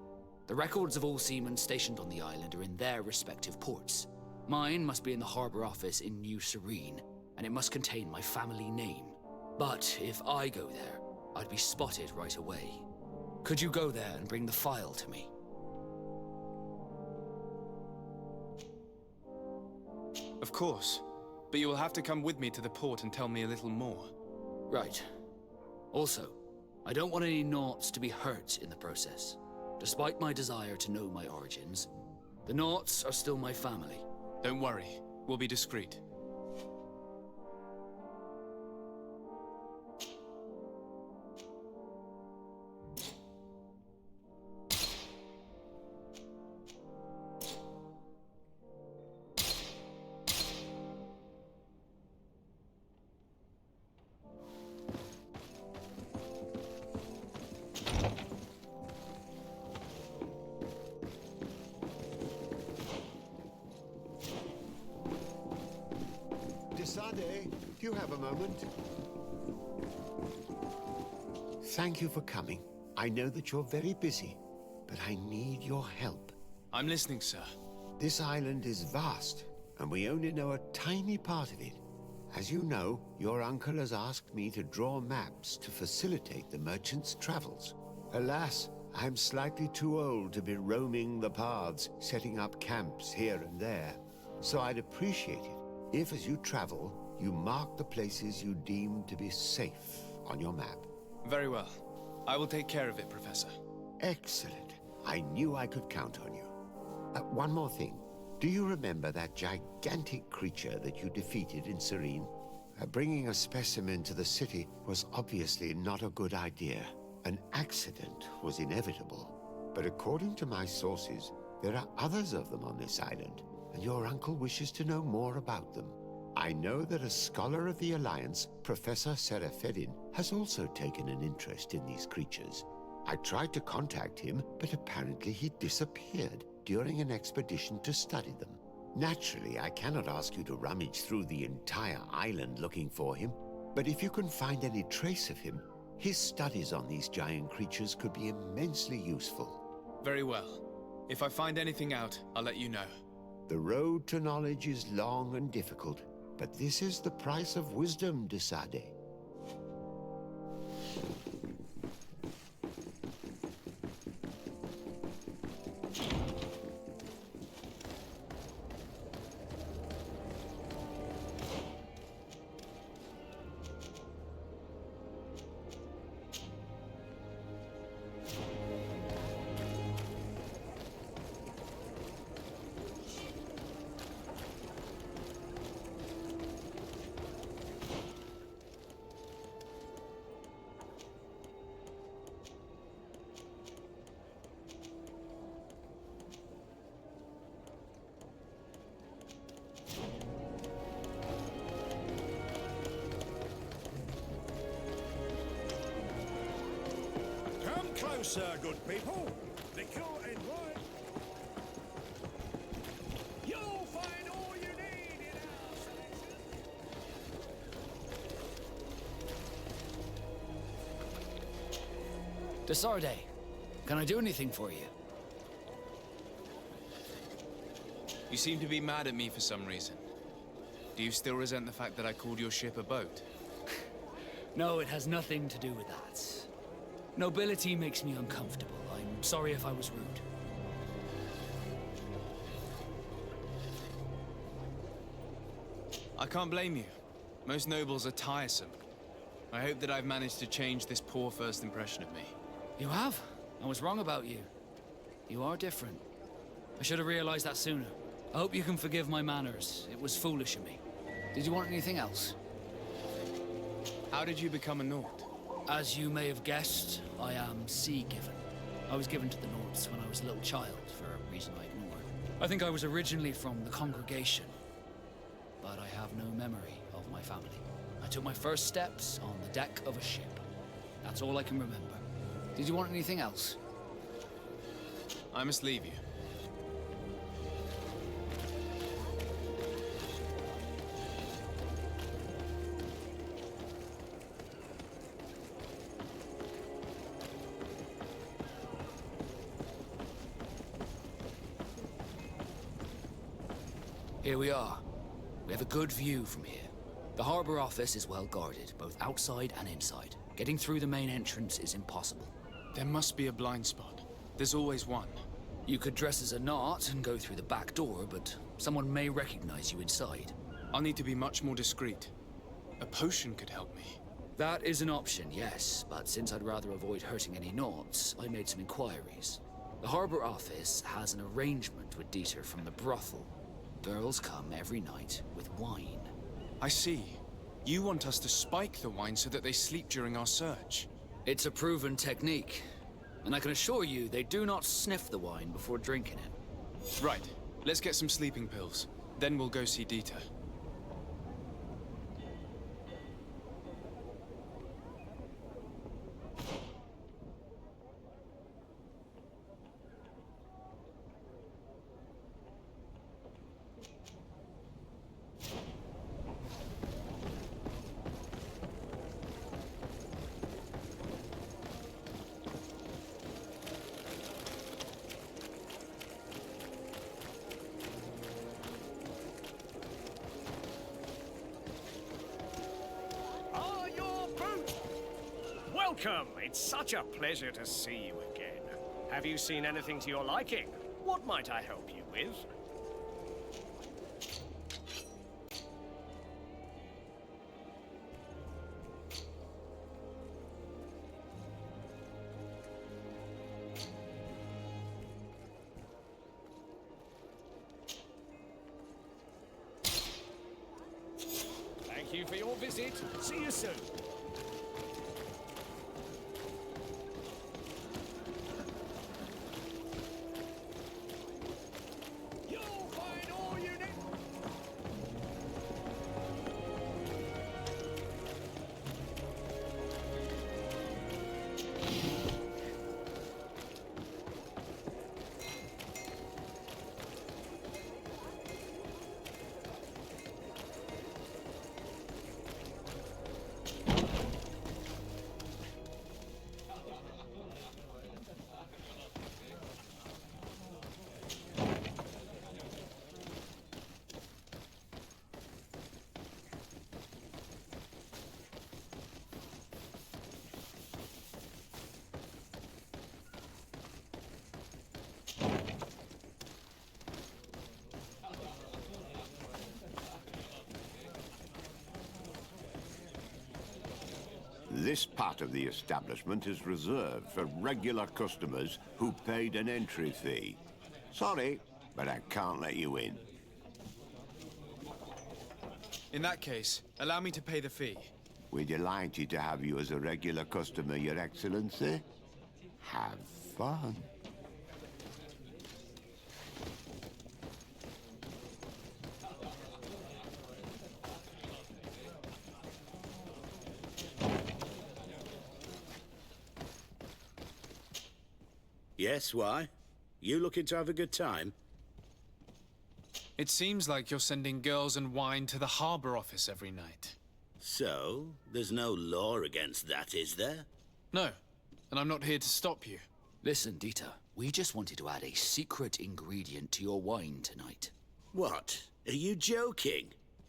The records of all seamen stationed on the island are in their respective ports. Mine must be in the harbor office in New Serene, and it must contain my family name. But if I go there, I'd be spotted right away. Could you go there and bring the file to me? Of course. But you will have to come with me to the port and tell me a little more. Right. Also, I don't want any Naughts to be hurt in the process. Despite my desire to know my origins, the Naughts are still my family. Don't worry, we'll be discreet. Desade, do you have a moment? Thank you for coming. I know that you're very busy, but I need your help. I'm listening, sir. This island is vast, and we only know a tiny part of it. As you know, your uncle has asked me to draw maps to facilitate the merchant's travels. Alas, I'm slightly too old to be roaming the paths, setting up camps here and there. So I'd appreciate it if, as you travel, you mark the places you deem to be safe on your map. Very well. I will take care of it, Professor. Excellent. I knew I could count on you. One more thing. Do you remember that gigantic creature that you defeated in Serene? Bringing a specimen to the city was obviously not a good idea. An accident was inevitable. But according to my sources, there are others of them on this island, and your uncle wishes to know more about them. I know that a scholar of the Alliance, Professor Serafedin, has also taken an interest in these creatures. I tried to contact him, but apparently he disappeared during an expedition to study them. Naturally, I cannot ask you to rummage through the entire island looking for him, but if you can find any trace of him, his studies on these giant creatures could be immensely useful. Very well. If I find anything out, I'll let you know. The road to knowledge is long and difficult, but this is the price of wisdom, Desade. Closer, good people. Liquor and wine. You'll find all you need in our selection. Desarde, can I do anything for you? You seem to be mad at me for some reason. Do you still resent the fact that I called your ship a boat? No, it has nothing to do with that. Nobility makes me uncomfortable. I'm sorry if I was rude. I can't blame you. Most nobles are tiresome. I hope that I've managed to change this poor first impression of me. You have? I was wrong about you. You are different. I should have realized that sooner. I hope you can forgive my manners. It was foolish of me. Did you want anything else? How did you become a Nord? As you may have guessed, I am sea-given. I was given to the Nords when I was a little child, for a reason I ignore. I think I was originally from the congregation, but I have no memory of my family. I took my first steps on the deck of a ship. That's all I can remember. Did you want anything else? I must leave you. Here we are. We have a good view from here. The harbor office is well guarded, both outside and inside. Getting through the main entrance is impossible. There must be a blind spot. There's always one. You could dress as a Nart and go through the back door, but someone may recognize you inside. I'll need to be much more discreet. A potion could help me. That is an option, yes, but since I'd rather avoid hurting any Nords, I made some inquiries. The harbor office has an arrangement with Dieter from the brothel. Girls come every night with wine. I see. You want us to spike the wine so that they sleep during our search. It's a proven technique, and I can assure you they do not sniff the wine before drinking it. Right. Let's get some sleeping pills. Then we'll go see Dieter. Welcome! It's such a pleasure to see you again. Have you seen anything to your liking? What might I help you with? Thank you for your visit. See you soon. This part of the establishment is reserved for regular customers who paid an entry fee. Sorry, but I can't let you in. In that case, allow me to pay the fee. We're delighted to have you as a regular customer, Your Excellency. Have fun. Yes, why? You looking to have a good time? It seems like you're sending girls and wine to the harbor office every night. So, there's no law against that, is there? No, and I'm not here to stop you. Listen, Dieter, we just wanted to add a secret ingredient to your wine tonight. What? Are you joking?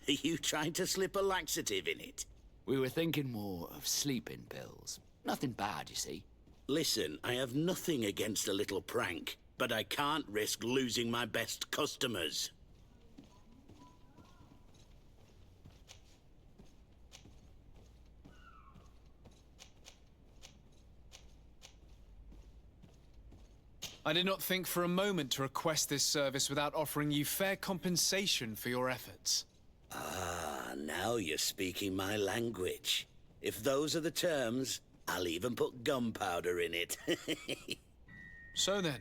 Are you trying to slip a laxative in it? We were thinking more of sleeping pills. Nothing bad, you see. Listen, I have nothing against a little prank, but I can't risk losing my best customers. I did not think for a moment to request this service without offering you fair compensation for your efforts. Ah, now you're speaking my language. If those are the terms, I'll even put gunpowder in it. So then,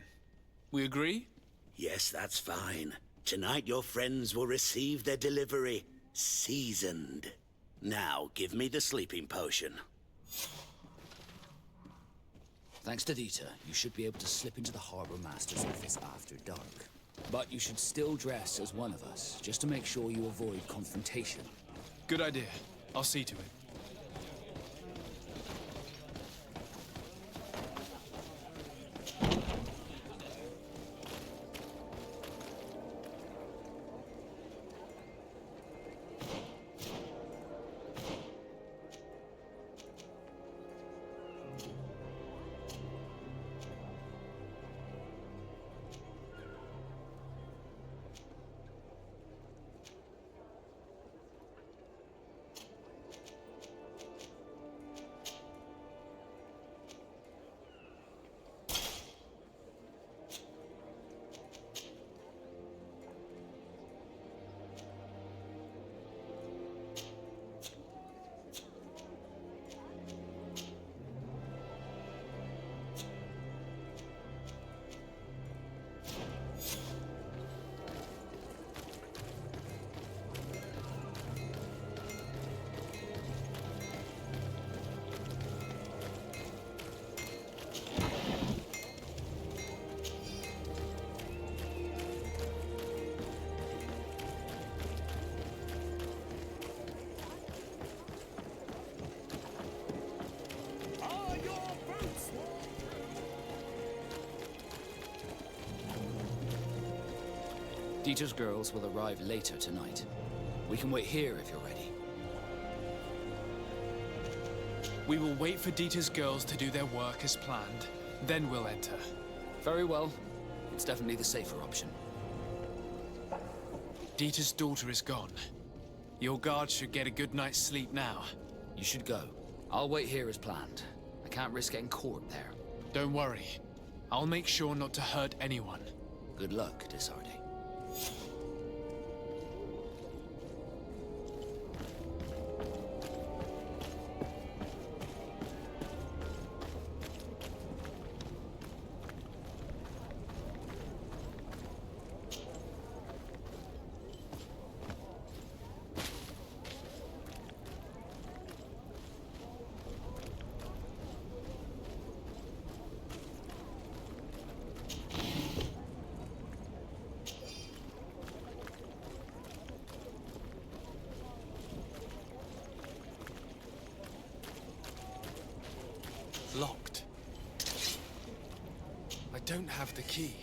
we agree? Yes, that's fine. Tonight your friends will receive their delivery, seasoned. Now, give me the sleeping potion. Thanks to Dieter, you should be able to slip into the Harbor Master's office after dark. But you should still dress as one of us, just to make sure you avoid confrontation. Good idea. I'll see to it. Dieter's girls will arrive later tonight. We can wait here if you're ready. We will wait for Dieter's girls to do their work as planned. Then we'll enter. Very well. It's definitely the safer option. Dieter's daughter is gone. Your guards should get a good night's sleep now. You should go. I'll wait here as planned. I can't risk getting caught there. Don't worry. I'll make sure not to hurt anyone. Good luck, Desarde. Locked. I don't have the key.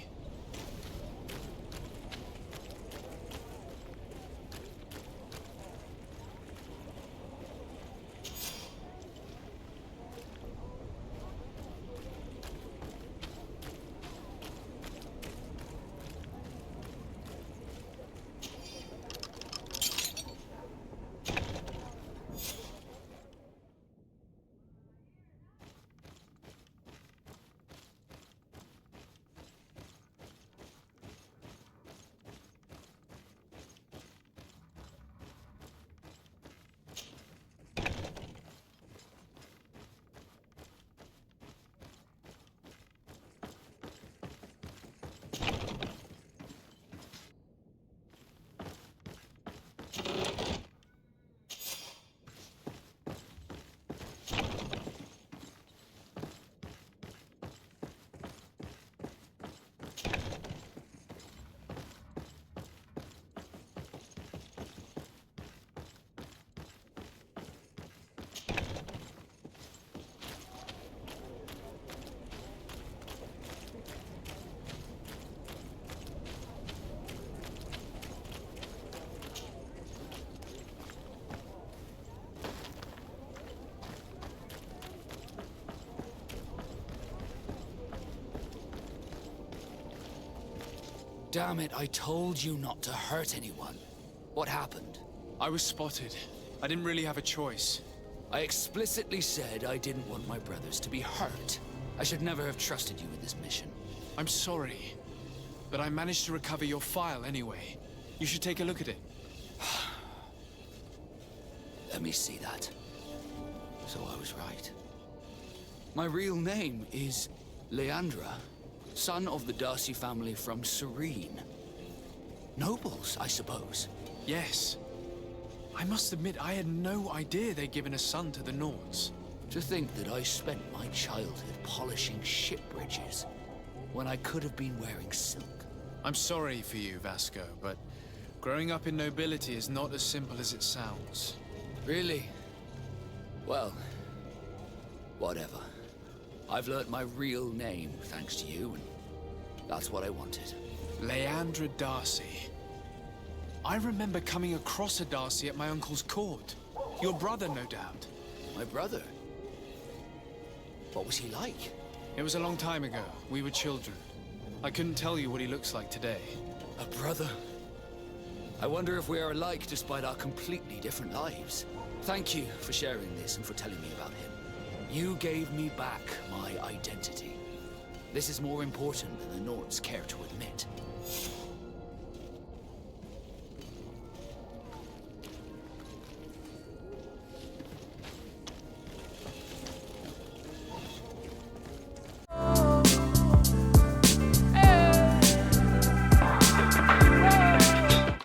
Damn it, I told you not to hurt anyone. What happened? I was spotted. I didn't really have a choice. I explicitly said I didn't want my brothers to be hurt. I should never have trusted you with this mission. I'm sorry, but I managed to recover your file anyway. You should take a look at it. Let me see that. So I was right. My real name is Leandra, son of the Darcy family from Serene. Nobles, I suppose. Yes. I must admit, I had no idea they'd given a son to the Nords. To think that I spent my childhood polishing ship bridges, when I could have been wearing silk. I'm sorry for you, Vasco, but growing up in nobility is not as simple as it sounds. Really? Well, whatever. I've learnt my real name thanks to you, and that's what I wanted. Leandra Darcy. I remember coming across a Darcy at my uncle's court. Your brother, no doubt. My brother? What was he like? It was a long time ago. We were children. I couldn't tell you what he looks like today. A brother? I wonder if we are alike despite our completely different lives. Thank you for sharing this and for telling me about him. You gave me back my identity. This is more important than the Nords care to admit.